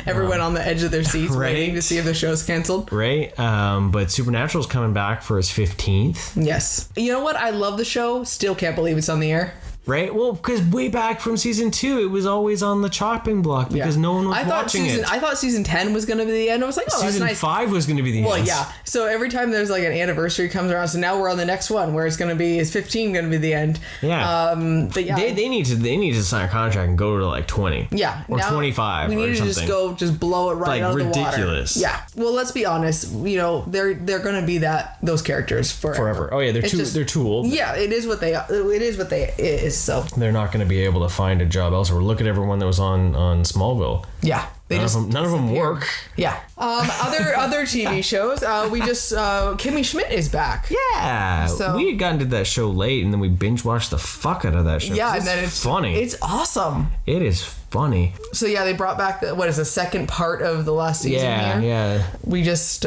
Everyone on the edge of their seats waiting to see if the show's canceled. Right. But Supernatural's coming back for its 15th. Yes. You know what? I love the show. Still can't believe it's on the air. Right? Well, because way back from season 2, it was always on the chopping block because no one was watching it. I thought season 10 was going to be the end. I was like, oh, season that's nice. 5 was going to be the end. Well, yeah. So every time there's like an anniversary comes around, so now we're on the next one where it's going to be, is 15 going to be the end? Yeah. But yeah. They need to sign a contract and go to like 20. Yeah. Or 25 we need or to something. just blow it right out of the water. Ridiculous. Yeah. Well, let's be honest. You know, they're going to be those characters forever. Oh yeah, they're too old. Yeah, it is what they is. So they're not going to be able to find a job elsewhere. Look at everyone that was on Smallville. Yeah. None of them work. Yeah. Other TV shows. Kimmy Schmidt is back. Yeah. So we got into that show late, and then we binge watched the fuck out of that show. Yeah, and then it's funny. It's awesome. It is funny. So yeah, they brought back the second part of the last season. Yeah. We just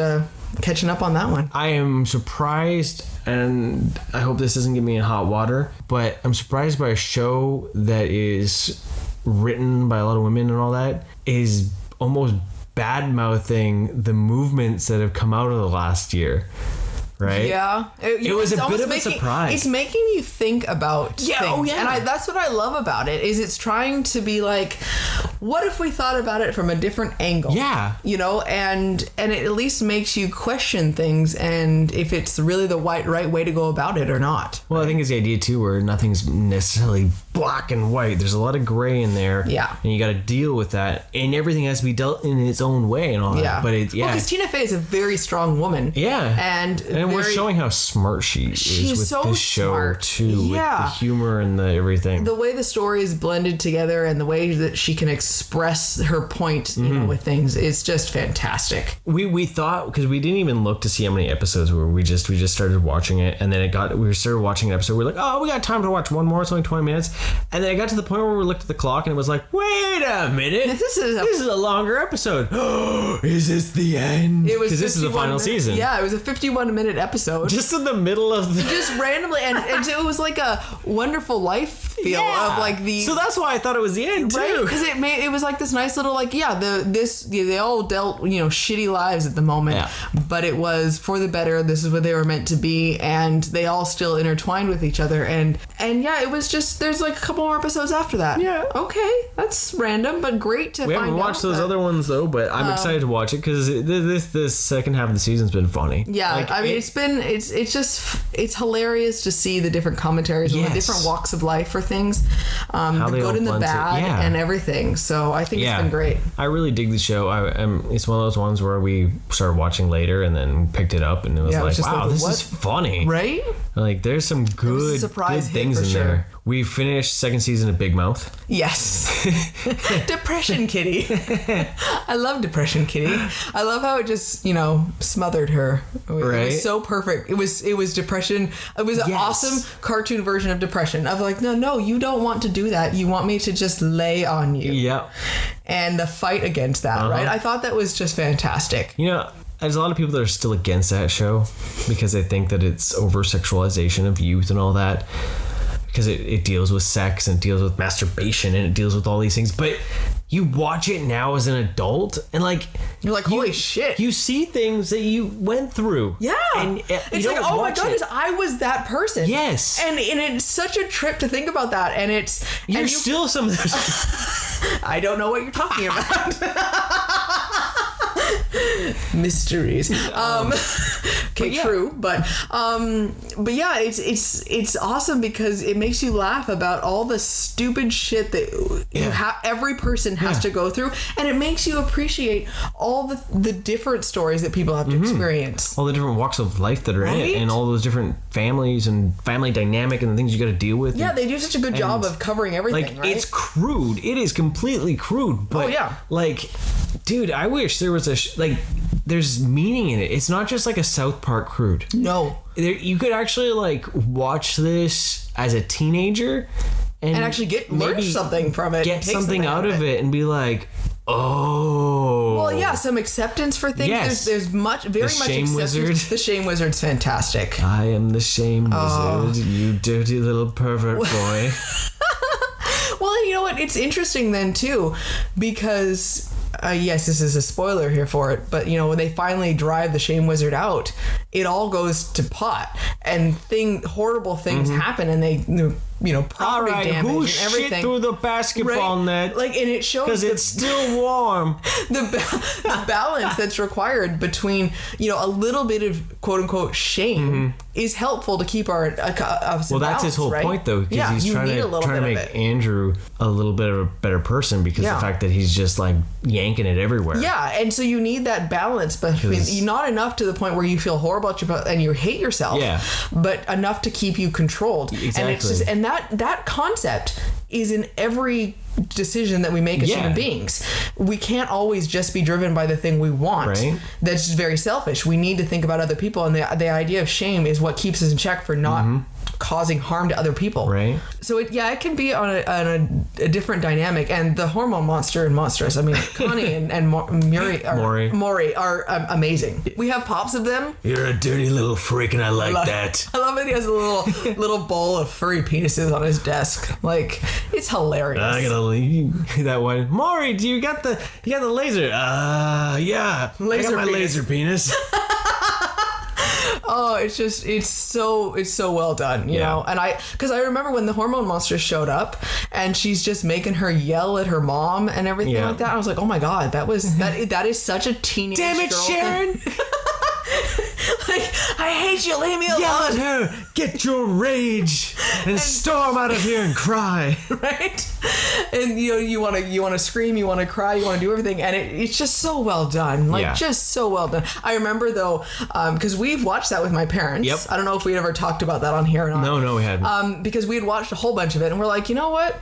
catching up on that one. I am surprised, and I hope this doesn't get me in hot water, but I'm surprised by a show that is written by a lot of women and all that is almost bad-mouthing the movements that have come out of the last year. Right? Yeah. It was a bit of a surprise. It's making you think about things. Oh, yeah. And that's what I love about it, is it's trying to be like, what if we thought about it from a different angle? Yeah. You know, and it at least makes you question things and if it's really the right way to go about it or not. Well, I think it's the idea, too, where nothing's necessarily black and white. There's a lot of gray in there. Yeah. And you got to deal with that. And everything has to be dealt in its own way and all that. But Well, because Tina Fey is a very strong woman. Yeah. And we're showing how smart she is with so this show, smart. too. With the humor and the everything. The way the story is blended together and the way that she can express her point, you know, with things, it's just fantastic. We thought, because we didn't even look to see how many episodes were. We just started watching it, and then we started watching an episode. We're like, oh, we got time to watch one more. It's only 20 minutes. And then it got to the point where we looked at the clock and it was like, wait a minute. This is a longer episode. Is this the end? It was because this is the final season. Yeah, it was a 51-minute episode. Just in the middle of the... Just randomly. And it was like a Wonderful Life feel of like the... So that's why I thought it was the end, too. Right? Because it was like this nice little, like, they all dealt, shitty lives at the moment. Yeah. But it was for the better. This is what they were meant to be. And they all still intertwined with each other. And yeah, it was just... There's like a couple more episodes after that. Yeah. Okay. That's random, but great to find out. We haven't watched those other ones, though, but I'm excited to watch it because this second half of the season's been funny. Yeah. Like, I mean, it's hilarious to see the different commentaries on the different walks of life for things, the good and the bad and everything. So I think it's been great. I really dig the show. It's one of those ones where we started watching later and then picked it up and it was like, wow, this is funny. Right? Like there's some good things in there. We finished second season of Big Mouth. Yes. Depression Kitty. I love Depression Kitty. I love how it just, smothered her. It was so perfect. It was depression. It was an awesome cartoon version of depression. Of like, no, you don't want to do that. You want me to just lay on you. Yep. And the fight against that, right? I thought that was just fantastic. There's a lot of people that are still against that show because they think that it's over-sexualization of youth and all that. Because it deals with sex and it deals with masturbation and it deals with all these things. But you watch it now as an adult and like... You're like, holy shit. You see things that you went through. Yeah. And it's like, oh my goodness, I was that person. Yes. And it's such a trip to think about that. And it's... You're still some of those... I don't know what you're talking about. Mysteries. Okay, true, but yeah, it's awesome because it makes you laugh about all the stupid shit that every person has to go through, and it makes you appreciate all the different stories that people have to experience, all the different walks of life that are in it, and all those different families and family dynamic and the things you got to deal with. Yeah, they do such a good job of covering everything. Like, it's crude. It is completely crude, but like, dude, I wish there was there's meaning in it. It's not just like a South Park crude. No. You could actually like watch this as a teenager and actually learn something from it. Get something out of it and be like, oh. Well, yeah, some acceptance for things. Yes. There's very much Shame acceptance. Wizard. The Shame Wizard's fantastic. I am the Shame Wizard, you dirty little pervert boy. Well, and you know what? It's interesting then too, because yes, this is a spoiler here for it, but you know, when they finally drive the Shame Wizard out, it all goes to pot, and horrible things happen, and they, you know, property damage and everything. Shit through the basketball net? Like, and it shows because it's still warm. the balance that's required between, you know, a little bit of quote unquote shame is helpful to keep our well, that's his whole point though, because he's trying to make Andrew a little bit of a better person because the fact that he's just like yanking it everywhere. Yeah, and so you need that balance between not enough to the point where you feel horrible and you hate yourself, but enough to keep you controlled. Exactly. And it's just, and that concept is in every decision that we make as human beings. We can't always just be driven by the thing we want. Right. That's just very selfish. We need to think about other people, and the idea of shame is what keeps us in check for not causing harm to other people. Right. So it can be on a different dynamic, and the hormone monster and monstrous. I mean, Connie and Maury are amazing. We have pops of them. You're a dirty little freak, and I like that. I love that he has a little bowl of furry penises on his desk. Like, it's hilarious. I gotta leave that one. Maury, you got the laser? Yeah. I got my laser penis. Oh, it's so well done, you know. And because I remember when the hormone monster showed up, and she's just making her yell at her mom and everything like that. I was like, oh my god, that is such a teenage damn it, girl Sharon. Like, I hate you, leave me alone. Yell at her, get your rage, and storm out of here and cry. Right? And you want to scream, you want to cry, you want to do everything, and it's just so well done. Like, just so well done. I remember though, because we've watched that with my parents. Yep. I don't know if we ever talked about that on here or not. No, we hadn't. Because we had watched a whole bunch of it, and we're like, you know what?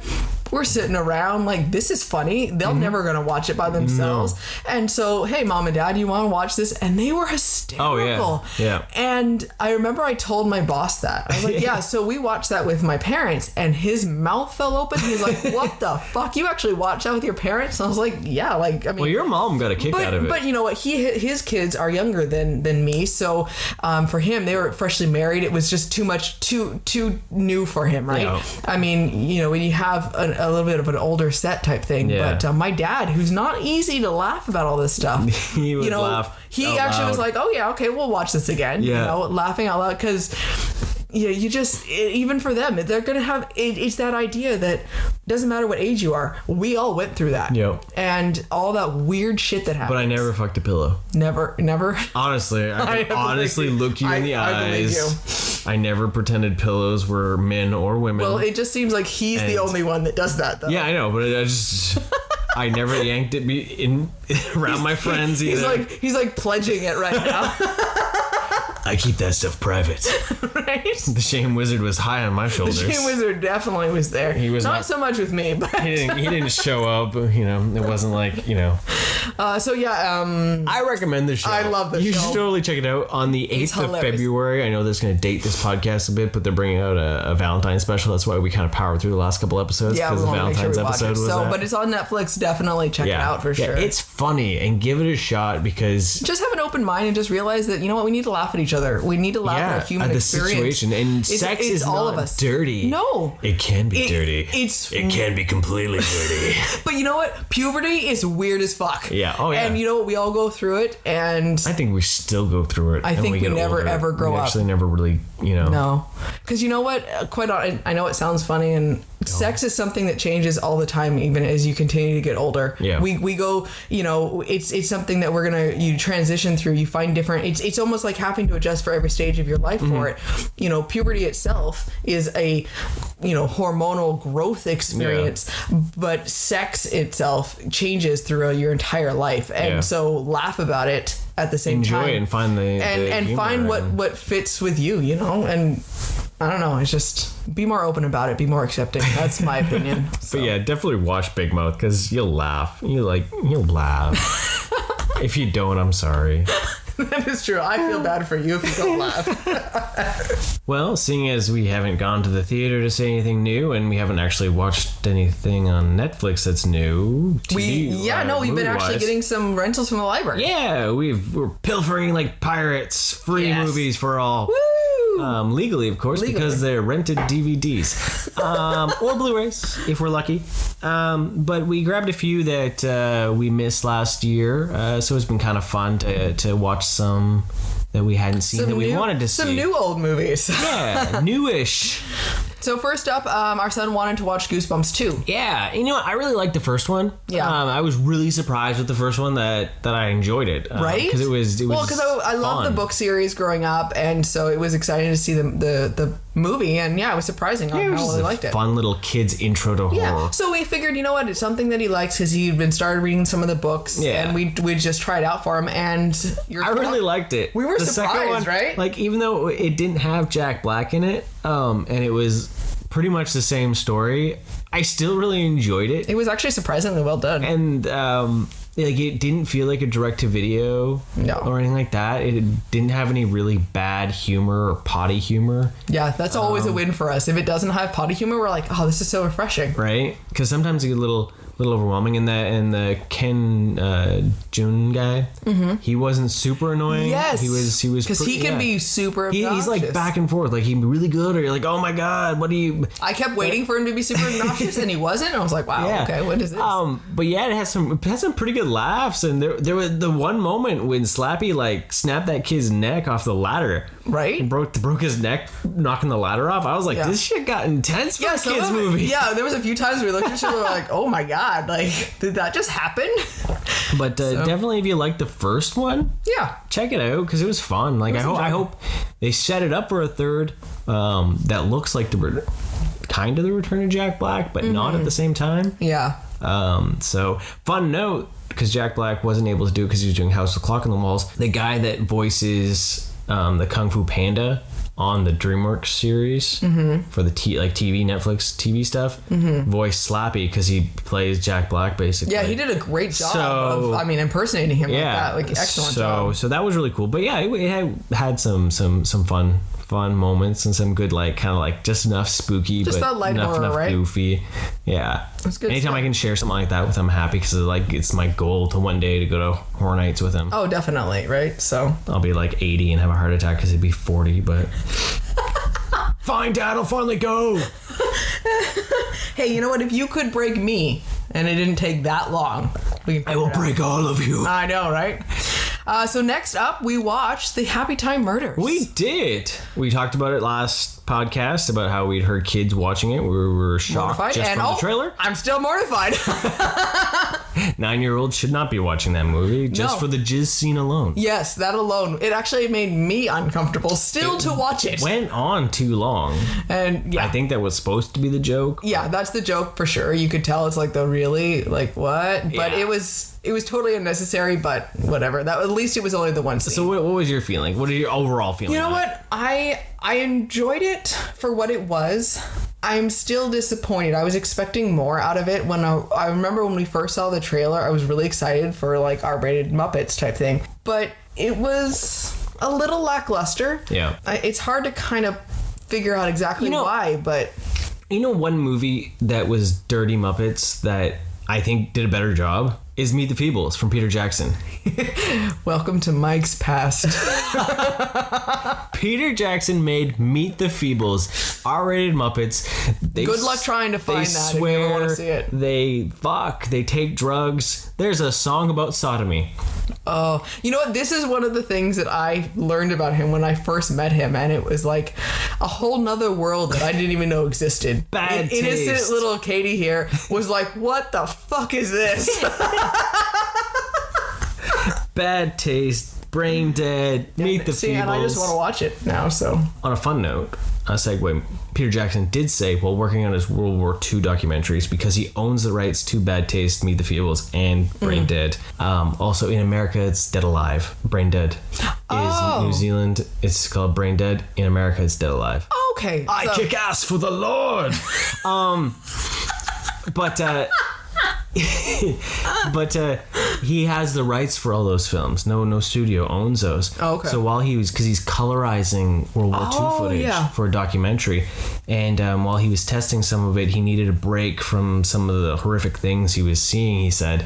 We're sitting around like, this is funny. They're never going to watch it by themselves. No. And so, hey, mom and dad, you want to watch this? And they were hysterical. Oh, yeah. And I remember I told my boss that. I was like, yeah, so we watched that with my parents, and his mouth fell open. He's like, what the fuck? You actually watched that with your parents? And I was like, yeah, like, I mean. Well, your mom got a kick out of it. But you know what? His kids are younger than me. So for him, they were freshly married. It was just too new for him, right? Yeah. I mean, you know, when you have a little bit of an older set type thing, but my dad, who's not easy to laugh about all this stuff, he would laugh. He actually was like, oh yeah, okay, we'll watch this again. You know, laughing out loud, because you just, even for them, they're gonna have it's that idea that doesn't matter what age you are, we all went through that. Yep. And all that weird shit that happened. But I never fucked a pillow. Never. Honestly, I can honestly look you in the eyes. I never pretended pillows were men or women. Well, it just seems like he's the only one that does that, though. Yeah, I know, but I never yanked it around my friends either. He's like pledging it right now. I keep that stuff private. Right? The Shame Wizard was high on my shoulders. The Shame Wizard definitely was there. He was not so much with me, but he didn't show up. You know, it wasn't like, you know. I recommend the show. I love the show. You should totally check it out on the 8th of February. I know that's going to date this podcast a bit, but they're bringing out a Valentine's special. That's why we kind of powered through the last couple episodes, because the Valentine's episode was but it's on Netflix. Definitely check it out for sure. It's funny, and give it a shot, because just have an open mind and just realize that, you know what, we need to laugh at each other. We need to laugh at our human experience. Situation. And sex is all not of us. Dirty. No. It can be dirty. It can be completely dirty. But you know what? Puberty is weird as fuck. Yeah. Oh, yeah. And you know what? We all go through it, and I think we still go through it. I think we never ever grow up. Actually never really, you know. No. Because you know what? I know it sounds funny, sex is something that changes all the time, even as you continue to get older. Yeah. We go, it's something that you transition through. You find different, it's almost like having to adjust for every stage of your life for it. Puberty itself is a, hormonal growth experience, but sex itself changes through your entire life. And so laugh about it at the same time. Enjoy it and find and find what fits with you, and I don't know, it's just be more open about it, be more accepting. That's my opinion. So. But yeah, definitely watch Big Mouth because you'll laugh. You'll laugh. If you don't, I'm sorry. That is true. I feel bad for you if you don't laugh. Well, seeing as we haven't gone to the theater to see anything new, and we haven't actually watched anything on Netflix that's new. We've been actually getting some rentals from the library. Yeah, we're pilfering like pirates. Free movies for all. Woo! Legally, of course, because they're rented DVDs or Blu-rays if we're lucky. But we grabbed a few that we missed last year, so it's been kind of fun to watch some that we hadn't seen that we wanted to see. Some new old movies. Yeah, newish. So first up, our son wanted to watch Goosebumps 2. Yeah, you know what? I really liked the first one. Yeah. I was really surprised with the first one that I enjoyed it. Right? Because it was well, because I loved the book series growing up, and so it was exciting to see the movie, and it was surprising. I really liked it. Fun little kid's intro to horror. Yeah. So we figured, you know what? It's something that he likes because he'd been started reading some of the books, and we just try it out for him, and I really liked it. We were surprised, right? Like, even though it didn't have Jack Black in it, and it was pretty much the same story, I still really enjoyed it. It was actually surprisingly well done. And it didn't feel like a direct-to-video or anything like that. It didn't have any really bad humor or potty humor. Yeah, that's always a win for us. If it doesn't have potty humor, we're like, oh, this is so refreshing. Right? Because sometimes it gets a little overwhelming. In the Ken Jun guy, he wasn't super annoying. Yes, he was because he can be super obnoxious. He's like back and forth, like he'd be really good, or you're like, oh my god, what do you? I kept waiting for him to be super obnoxious, and he wasn't. And I was like, wow, okay, what is this? But yeah, it had some pretty good laughs, and there was the one moment when Slappy like snapped that kid's neck off the ladder. Right, and broke his neck, knocking the ladder off. I was like, this shit got intense for a kids movie. Yeah, there was a few times we looked at each other like, oh my god, like did that just happen? But definitely, if you liked the first one, check it out because it was fun. Like I hope they set it up for a third that looks like the kind of the return of Jack Black, but not at the same time. Yeah. So fun note, because Jack Black wasn't able to do it because he was doing House of Clock on the Walls. The guy that voices the Kung Fu Panda on the DreamWorks series for the TV Netflix TV stuff, voiced Slappy because he plays Jack Black basically. Yeah, he did a great job of impersonating him like that. Like excellent job. So that was really cool. But yeah, it had some fun moments and some good kind of just enough spooky, just but enough right? Goofy. Yeah, that's good. Anytime stuff. I can share something like that with him, I'm happy because it's my goal to one day to go to Horror Nights with him. Oh, definitely, right? So I'll be 80 and have a heart attack because he'd be 40, but fine, Dad, I'll finally go. Hey, you know what? If you could break me, and it didn't take that long, I will break all of you. I know, right? So next up, we watched The Happy Time Murders. We did. We talked about it last podcast about how we'd heard kids watching it. We were shocked mortified. Just from the trailer. I'm still mortified. 9-year-olds should not be watching that movie just for the jizz scene alone. Yes, that alone. It actually made me uncomfortable still to watch it. Went on too long. And I think that was supposed to be the joke. Yeah, that's the joke for sure. You could tell it's the really what? But it was totally unnecessary, but whatever. At least it was only the one scene. So what was your feeling? What are your overall feelings? You know what? I enjoyed it for what it was. I'm still disappointed. I was expecting more out of it. When I remember when we first saw the trailer, I was really excited for R-rated Muppets type thing. But it was a little lackluster. Yeah. It's hard to kind of figure out exactly why, but... You know one movie that was Dirty Muppets that I think did a better job? is Meet the Feebles from Peter Jackson. Welcome to Mike's past. Peter Jackson made Meet the Feebles, R-rated Muppets. Good luck trying to find that. Swear, if you ever want to see it. They fuck. They take drugs. There's a song about sodomy. Oh, you know what? This is one of the things that I learned about him when I first met him, and it was like a whole nother world that I didn't even know existed. Bad taste. Innocent little Katie here was like, "What the fuck is this?" Bad taste, brain dead, Meet the See, Feebles. and I just want to watch it now. So, on a fun note, a segue, Peter Jackson did say while working on his World War II documentaries, because he owns the rights to Bad Taste, Meet the Feebles, and Brain Dead. Also in America, it's Dead Alive. Brain Dead is in New Zealand. It's called Brain Dead. In America, it's Dead Alive. okay. I kick ass for the Lord. But he has the rights for all those films. No studio owns those. Oh, okay. So while because he's colorizing World War II footage for a documentary, and while he was testing some of it, he needed a break from some of the horrific things he was seeing, he said.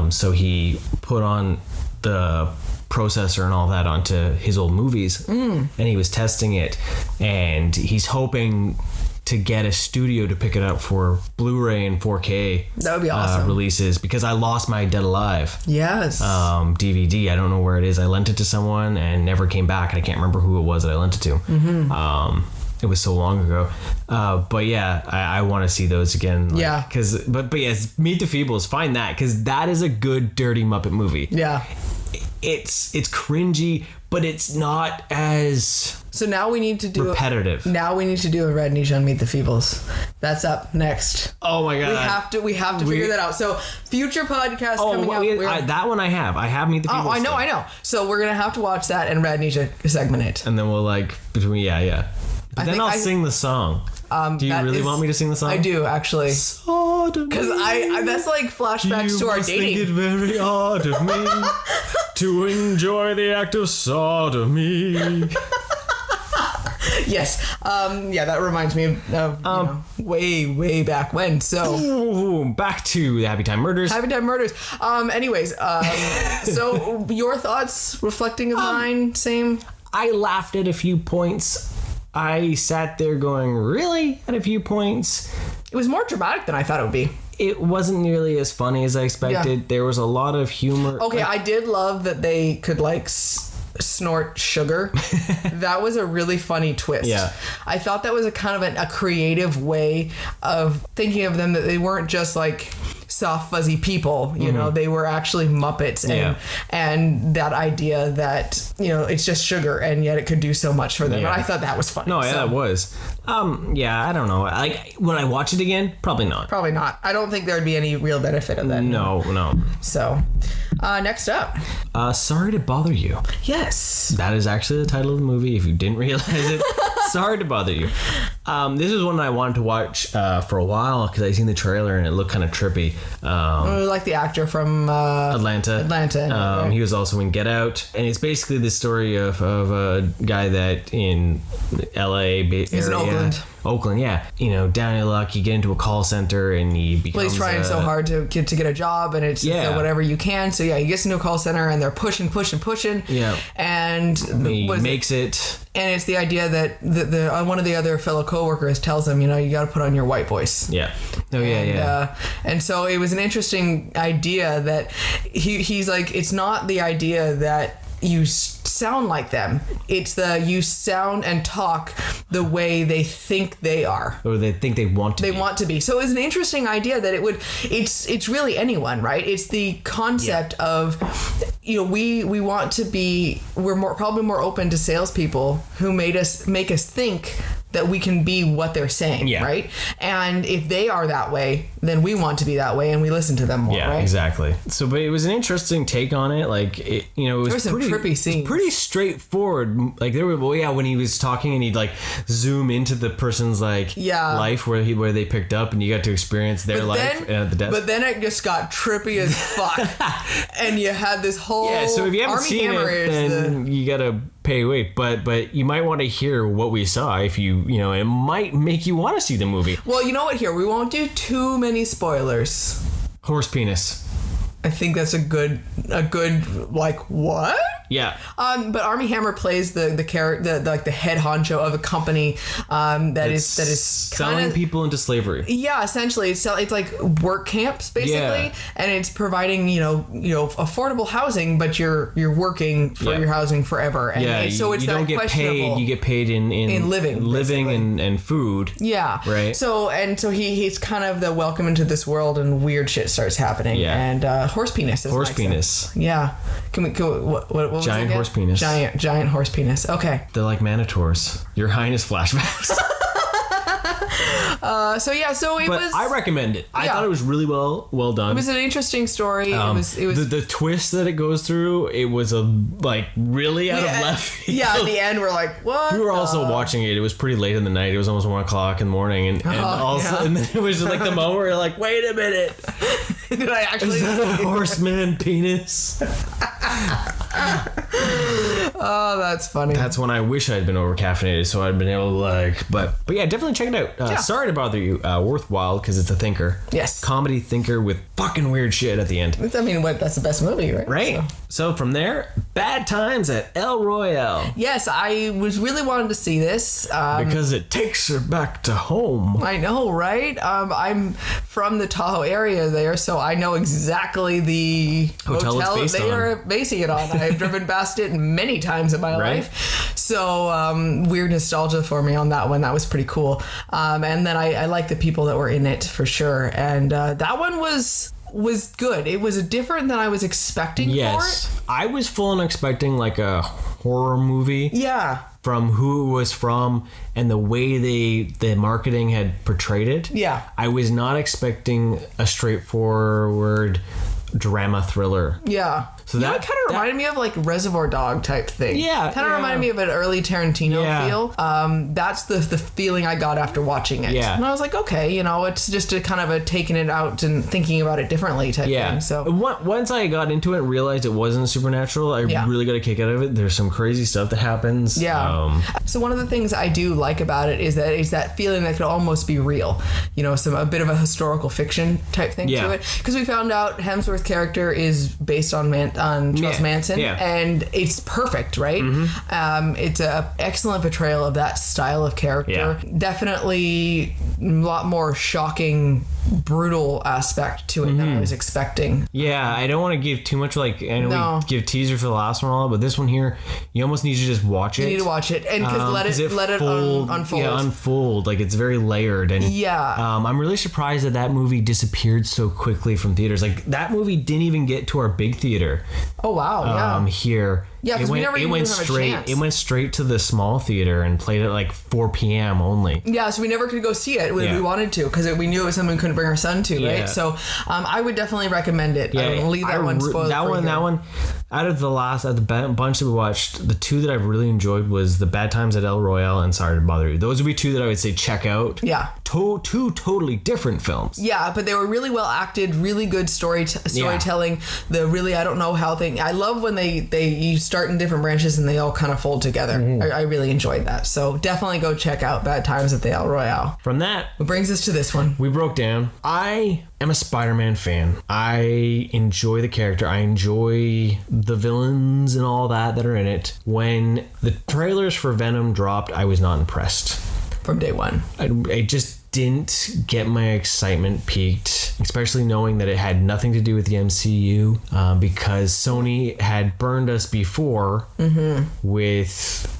So he put on the processor and all that onto his old movies, and he was testing it, and he's hoping to get a studio to pick it up for Blu-ray and 4K That would be awesome. Releases, because I lost my Dead Alive Yes. DVD. I don't know where it is. I lent it to someone and never came back, and I can't remember who it was that I lent it to. It was so long ago. But yeah, I want to see those again. Like, Yeah. But yes, Meet the Feebles. Find that, because that is a good dirty Muppet movie. yeah. It's cringy, but it's not as So now we need to do repetitive. Now we need to do a Red Niche on Meet the Feebles. That's up next. Oh my god. We have to figure that out. So future podcasts coming out. That one I have Meet the Feebles. Oh, I know. So we're gonna have to watch that and Red Niche segment it. And then we'll But then I'll sing the song. Do you really want me to sing the song? I do, actually. Because I that's like flashbacks to our dating. You must think it very odd of me to enjoy the act of sodomy. Yes. That reminds me of way back when. So back to the Happy Time Murders. Happy Time Murders. Anyways, so your thoughts reflecting of mine, same. I laughed at a few points. I sat there going, really? At a few points. It was more dramatic than I thought it would be. It wasn't nearly as funny as I expected. Yeah. There was a lot of humor. Okay, I did love that they could snort sugar. That was a really funny twist. Yeah. I thought that was a kind of a creative way of thinking of them, that they weren't just like soft fuzzy people, you know, they were actually Muppets, and that idea that, you know, it's just sugar and yet it could do so much for them. Yeah. And I thought that was funny. No, yeah, that was. I don't know. Like, would I watch it again? Probably not. Probably not. I don't think there'd be any real benefit of that. No. So, next up. Sorry to Bother You. Yes. That is actually the title of the movie, if you didn't realize it. Sorry to Bother You. This is one I wanted to watch for a while, because I seen the trailer and it looked kind of trippy. Like the actor from Atlanta. Right. He was also in Get Out, and it's basically the story of a guy that in LA He's in Oakland, yeah. You know, down in luck, you get into a call center and he becomes. Well, he's trying so hard to get a job, and it's whatever you can. So he gets into a call center and they're pushing. Yeah. And he makes it. And it's the idea that the one of the other fellow coworkers tells him, you know, you got to put on your white voice. Yeah. Yeah. And so it was an interesting idea that he's like, it's not the idea that you sound like them. It's you sound and talk the way they think they are. Or they think they want to be. They want to be. So it's an interesting idea that it's really anyone, right? It's the concept of, you know, we want to be, we're probably more open to salespeople who make us think that we can be what they're saying, right? And if they are that way, then we want to be that way, and we listen to them more, right? Yeah, exactly. So, but it was an interesting take on it. Like, it was some trippy scenes. Pretty straightforward. Like, there were, when he was talking and he'd like zoom into the person's life where they picked up, and you got to experience their life at the desk. But then it just got trippy as fuck, and you had this whole So if you haven't Army seen Hammer it, then you gotta pay weight. But you might want to hear what we saw if you it might make you want to see the movie. Well, you know what? Here, we won't do too many spoilers. Horse penis. I think that's a good like what? Yeah. But Armie Hammer plays the character, like the head honcho of a company that is selling people into slavery. Yeah, essentially, it's like work camps basically, and it's providing affordable housing, but you're working for your housing forever. And so it's you don't get paid. You get paid in living and food. Yeah. Right. So he's kind of the welcome into this world, and weird shit starts happening. Yeah. And horse penis. Horse penis. Yeah. Can we? What was giant it horse penis. Giant horse penis. Okay. They're like Manitors. Your Highness flashbacks. So it was. I recommend it. I thought it was really well done. It was an interesting story. It was the twist that it goes through. It was really out of left field. Yeah, at the end we're like, what? We were also watching it. It was pretty late in the night. It was almost 1:00 in the morning, and then it was just like the moment where you're like, wait a minute, did I actually? Is that a horseman penis? Oh, that's funny. That's when I wish I'd been over caffeinated, so I'd been able to but yeah, definitely check it out. Sorry to bother you. Worthwhile because it's a thinker. Yes. Comedy thinker with fucking weird shit at the end. I mean, that's the best movie, right? Right. So from there, Bad Times at El Royale. Yes, I was really wanting to see this because it takes her back to home. I know, right? I'm from the Tahoe area there, so I know exactly the hotel they are basing it on. I've driven past it many times in my life, so weird nostalgia for me on that one. That was pretty cool, and then I like the people that were in it for sure, and that one was good. It was different than I was expecting. Yes, for it. I was full on expecting like a horror movie. Yeah. From who it was from and the way the marketing had portrayed it. Yeah. I was not expecting a straightforward drama thriller. Yeah. So that kind of reminded me of like Reservoir Dog type thing. Yeah. Kind of reminded me of an early Tarantino feel. That's the feeling I got after watching it. Yeah. And I was like, okay, it's just a kind of a taking it out and thinking about it differently type thing. So once I got into it and realized it wasn't supernatural, I really got a kick out of it. There's some crazy stuff that happens. Yeah. So one of the things I do like about it is that feeling that could almost be real. A bit of a historical fiction type thing to it. Because we found out Hemsworth's character is based on Charles Manson, and it's perfect, right? Mm-hmm. It's an excellent portrayal of that style of character. Yeah. Definitely a lot more shocking, brutal aspect to it than I was expecting. Yeah, I don't want to give too much, we give teaser for the last one, but this one here, you almost need to just watch it. You need to watch it, and let it unfold. Yeah, unfold. Like, it's very layered, and I'm really surprised that movie disappeared so quickly from theaters. Like, that movie didn't even get to our big theater. Oh wow! Here. Yeah, because we never even have a chance. It went straight to the small theater and played at like 4 p.m. only. Yeah, so we never could go see it when we wanted to because we knew it was something we couldn't bring our son to, right? So I would definitely recommend it. Yeah, I will leave that one spoiled. That one, out of the bunch that we watched, the two that I've really enjoyed was the Bad Times at El Royale and Sorry to Bother You. Those would be two that I would say check out. Yeah. Two totally different films. Yeah, but they were really well acted, really good storytelling. The really, I don't know how I love when you start in different branches and they all kind of fold together. Mm-hmm. I really enjoyed that. So definitely go check out Bad Times at the El Royale. From that, what brings us to this one? We broke down. I am a Spider-Man fan. I enjoy the character. I enjoy the villains and all that are in it. When the trailers for Venom dropped, I was not impressed. From day one. I just didn't get my excitement peaked, especially knowing that it had nothing to do with the MCU, because Sony had burned us before with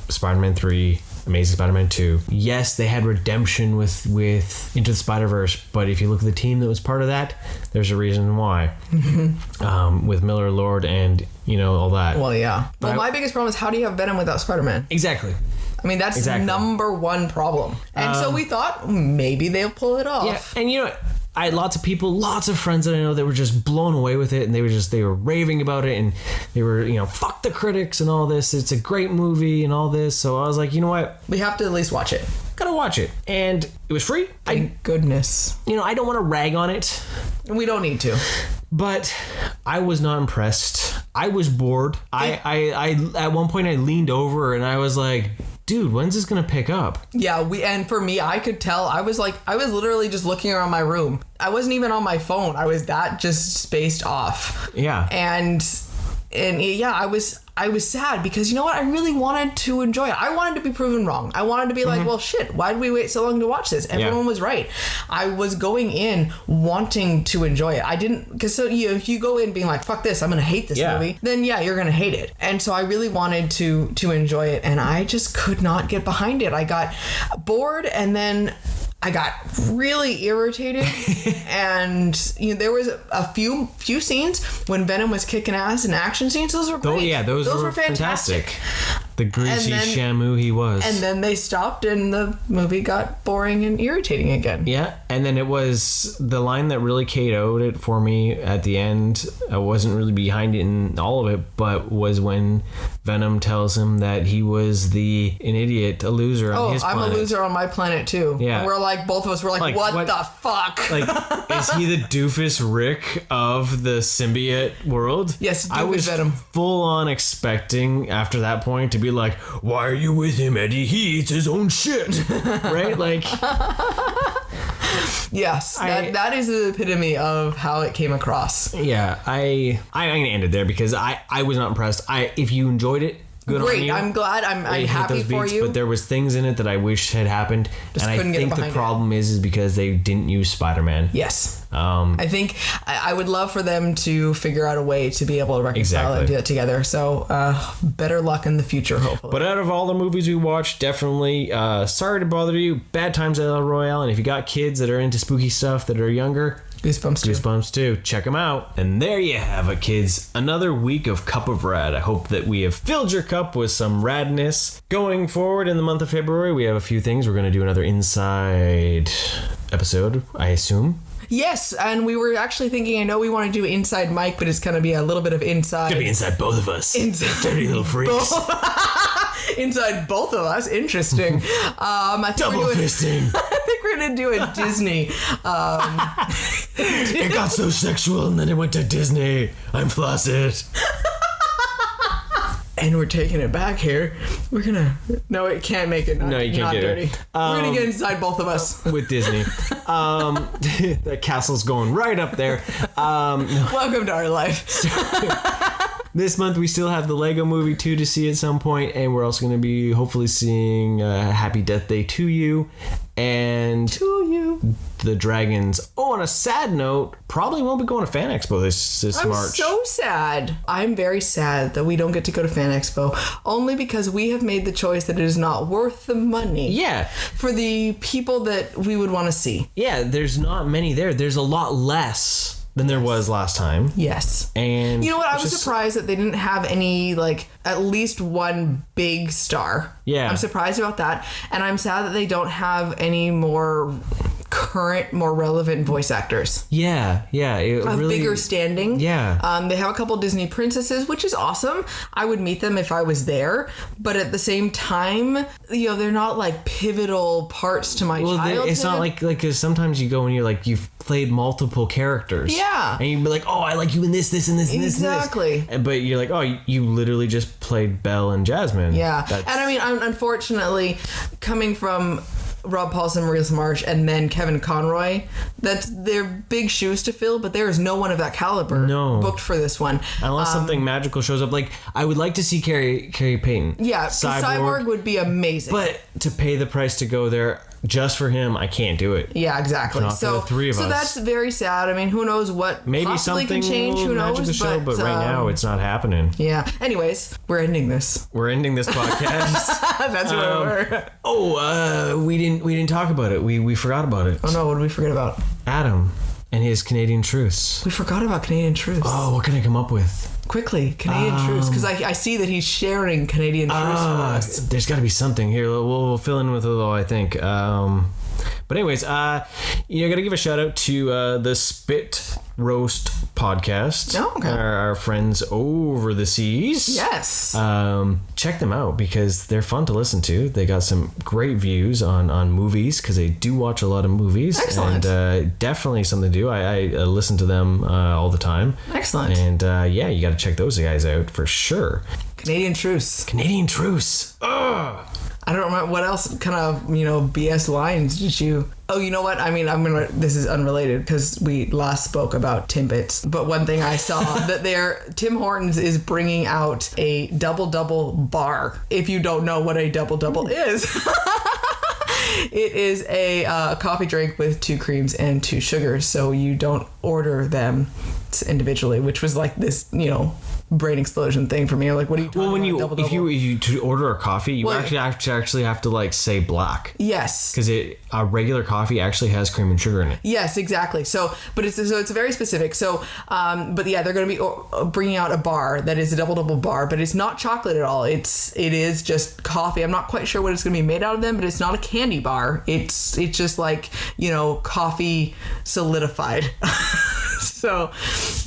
Spider-Man 3, Amazing Spider-Man 2. Yes, they had redemption with Into the Spider-Verse, but if you look at the team that was part of that, there's a reason why. With Miller Lord and all that. Well, yeah. But my biggest problem is, how do you have Venom without Spider-Man? Exactly. I mean, that's number one problem. And so we thought maybe they'll pull it off. Yeah, and I had lots of friends that I know that were just blown away with it, and they were raving about it, and they were, fuck the critics and all this. It's a great movie and all this. So I was like, you know what? We have to at least watch it. Gotta watch it. And it was free. Thank goodness. I don't want to rag on it. We don't need to. But I was not impressed. I was bored. I at one point I leaned over and I was like, dude, when's this gonna pick up? Yeah, and for me, I could tell. I was literally just looking around my room. I wasn't even on my phone. I was that just spaced off. Yeah. And yeah, I was sad because you know what? I really wanted to enjoy it. I wanted to be proven wrong. I wanted to be like, well, shit, why did we wait so long to watch this? Everyone was right. I was going in wanting to enjoy it. I didn't, because if you go in being like, fuck this, I'm going to hate this movie, then yeah, you're going to hate it. And so I really wanted to enjoy it, and I just could not get behind it. I got bored, and then I got really irritated, and there was a few scenes when Venom was kicking ass in action scenes. Those were great. Oh yeah, those were fantastic. The greasy Shamu he was. And then they stopped, and the movie got boring and irritating again. Yeah, and then it was the line that really KO'd it for me at the end. I wasn't really behind it in all of it, but was when Venom tells him that he was an idiot, a loser on his planet. I'm a loser on my planet too. Yeah. And we're like, both of us were like what the fuck? Like, is he the doofus Rick of the symbiote world? Yes, I was Venom. Full on expecting after that point to be like, why are you with him, Eddie? He eats his own shit. Right? Like, yes, that is the epitome of how it came across. Yeah, I'm gonna end it there because I was not impressed. If you enjoyed it, good Great, on you. I'm glad. I'm happy for you. But there was things in it that I wish had happened, Just and I couldn't get think the behind problem is because they didn't use Spider-Man. Yes. I think I would love for them to figure out a way to be able to reconcile and do it together. So better luck in the future, hopefully. But out of all the movies we watched, definitely sorry to bother you. Bad Times at El Royale, and if you got kids that are into spooky stuff that are younger, Goosebumps too. Check them out. And there you have it, kids. Another week of Cup of Rad. I hope that we have filled your cup with some radness. Going forward in the month of February, we have a few things. We're going to do another Inside episode, I assume. Yes, and we were actually thinking, I know we want to do Inside Mike, but it's going to be a little bit of inside. It's going to be inside both of us. Dirty little freaks. Inside both of us. Interesting. Double fisting. I think we're going to do a Disney. It got so sexual and then it went to Disney. I'm flaccid. And we're taking it back here. We're gonna... No, it can't make it not, you can't not get dirty. it. We're gonna get inside both of us. With Disney. The castle's going right up there. Welcome to our life. This month we still have the Lego Movie 2 to see at some point, and we're also going to be hopefully seeing Happy Death Day to You and the Dragons. Oh, on a sad note, probably won't be going to Fan Expo this March. I'm so sad. I'm very sad that we don't get to go to Fan Expo, only because we have made the choice that it is not worth the money. Yeah. For the people that we would want to see. Yeah, there's not many there. There's a lot less than there was last time. Yes. And you know what? I was surprised that they didn't have any, like, at least one big star. Yeah. I'm surprised about that. And I'm sad that they don't have any more current, more relevant voice actors. Yeah. Of bigger standing. Yeah. They have a couple Disney princesses, which is awesome. I would meet them if I was there. But at the same time, they're not like pivotal parts to my childhood. It's not like, because sometimes you go and you're like, you've played multiple characters. Yeah. And you'd be like, oh, I like you in this, and this, and this. Exactly. But you're like, oh, you literally just played Belle and Jasmine. Yeah. And I mean, unfortunately, coming from Rob Paulson, Maurice Marsh, and then Kevin Conroy, they're big shoes to fill, but there is no one of that caliber booked for this one. Unless something magical shows up. Like, I would like to see Carrie Payton. Yeah, Cyborg would be amazing. But to pay the price to go there just for him, I can't do it. Yeah, exactly. Not for the three of us. So that's very sad. I mean, who knows what maybe possibly something can change? Who knows? Magic the show, but right now it's not happening. Yeah. Anyways, we're ending this. We're ending this podcast. That's where we're. We didn't talk about it. We forgot about it. Oh no, what did we forget about? Adam and his Canadian Truce. We forgot about Canadian Truce. Oh, what can I come up with? Quickly, Canadian Truce, because I see that he's sharing Canadian Truce for us. There's got to be something here. We'll fill in with it all, I think. But anyways, got to give a shout out to the Spit Roast podcast. Oh, okay. Our friends over the seas. Yes. Check them out because they're fun to listen to. They got some great views on movies because they do watch a lot of movies. Excellent. And definitely something to do. I listen to them all the time. Excellent. And you got to check those guys out for sure. Canadian Truce. Canadian Truce. Ugh. I don't remember what else kind of, BS lines did you... Oh, you know what? I mean, this is unrelated because we last spoke about Timbits. But one thing I saw that Tim Hortons is bringing out a double bar. If you don't know what a double is. It is a coffee drink with 2 creams and 2 sugars, so you don't order them individually, which was like this, brain explosion thing for me. Like, what are you talking about? Well, if you to order a coffee, you actually have to like say black. Yes. Because a regular coffee actually has cream and sugar in it. Yes, exactly. So it's very specific. So, but yeah, they're going to be bringing out a bar that is a double bar, but it's not chocolate at all. It is just coffee. I'm not quite sure what it's going to be made out of them, but it's not a candy bar. It's just like, coffee solidified. So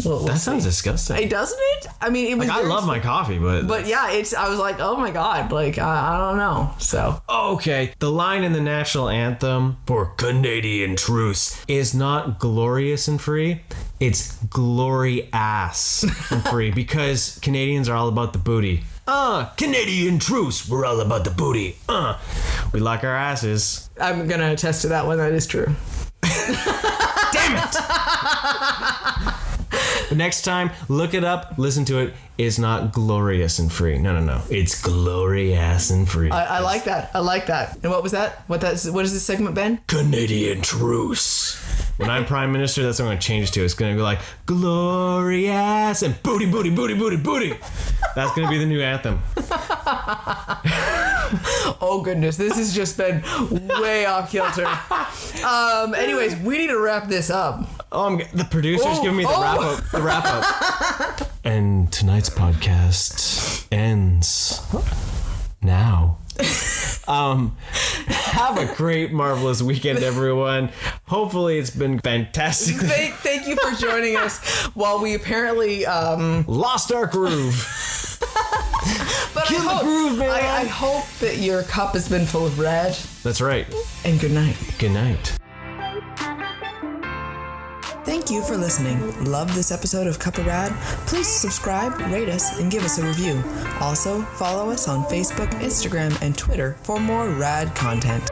we'll that sounds disgusting. Doesn't it? I mean, it was. I love my coffee, but yeah, I was like, oh my god, like I don't know. So okay, the line in the national anthem for Canadian truce is not glorious and free. It's glory ass and free because Canadians are all about the booty. Canadian truce, we're all about the booty. We like our asses. I'm gonna attest to that one. That is true. Damn it! The next time, look it up, listen to it. It's not glorious and free. No. It's glorious and free. I like that. And what was that? What is this segment, Ben? Canadian truce. When I'm prime minister, that's what I'm going to change it to. It's going to go like glorious and booty. That's going to be the new anthem. Oh goodness, this has just been way off kilter. Anyways, we need to wrap this up. The producer's giving me the wrap up. And tonight's podcast ends now. Have a great, marvelous weekend, everyone. Hopefully it's been fantastic. Thank you for joining us while we apparently lost our groove. But Kill the groove, man. I hope that your cup has been full of red. That's right. And good night. Good night. Thank you for listening. Love this episode of Cup of Rad? Please subscribe, rate us, and give us a review. Also, follow us on Facebook, Instagram, and Twitter for more rad content.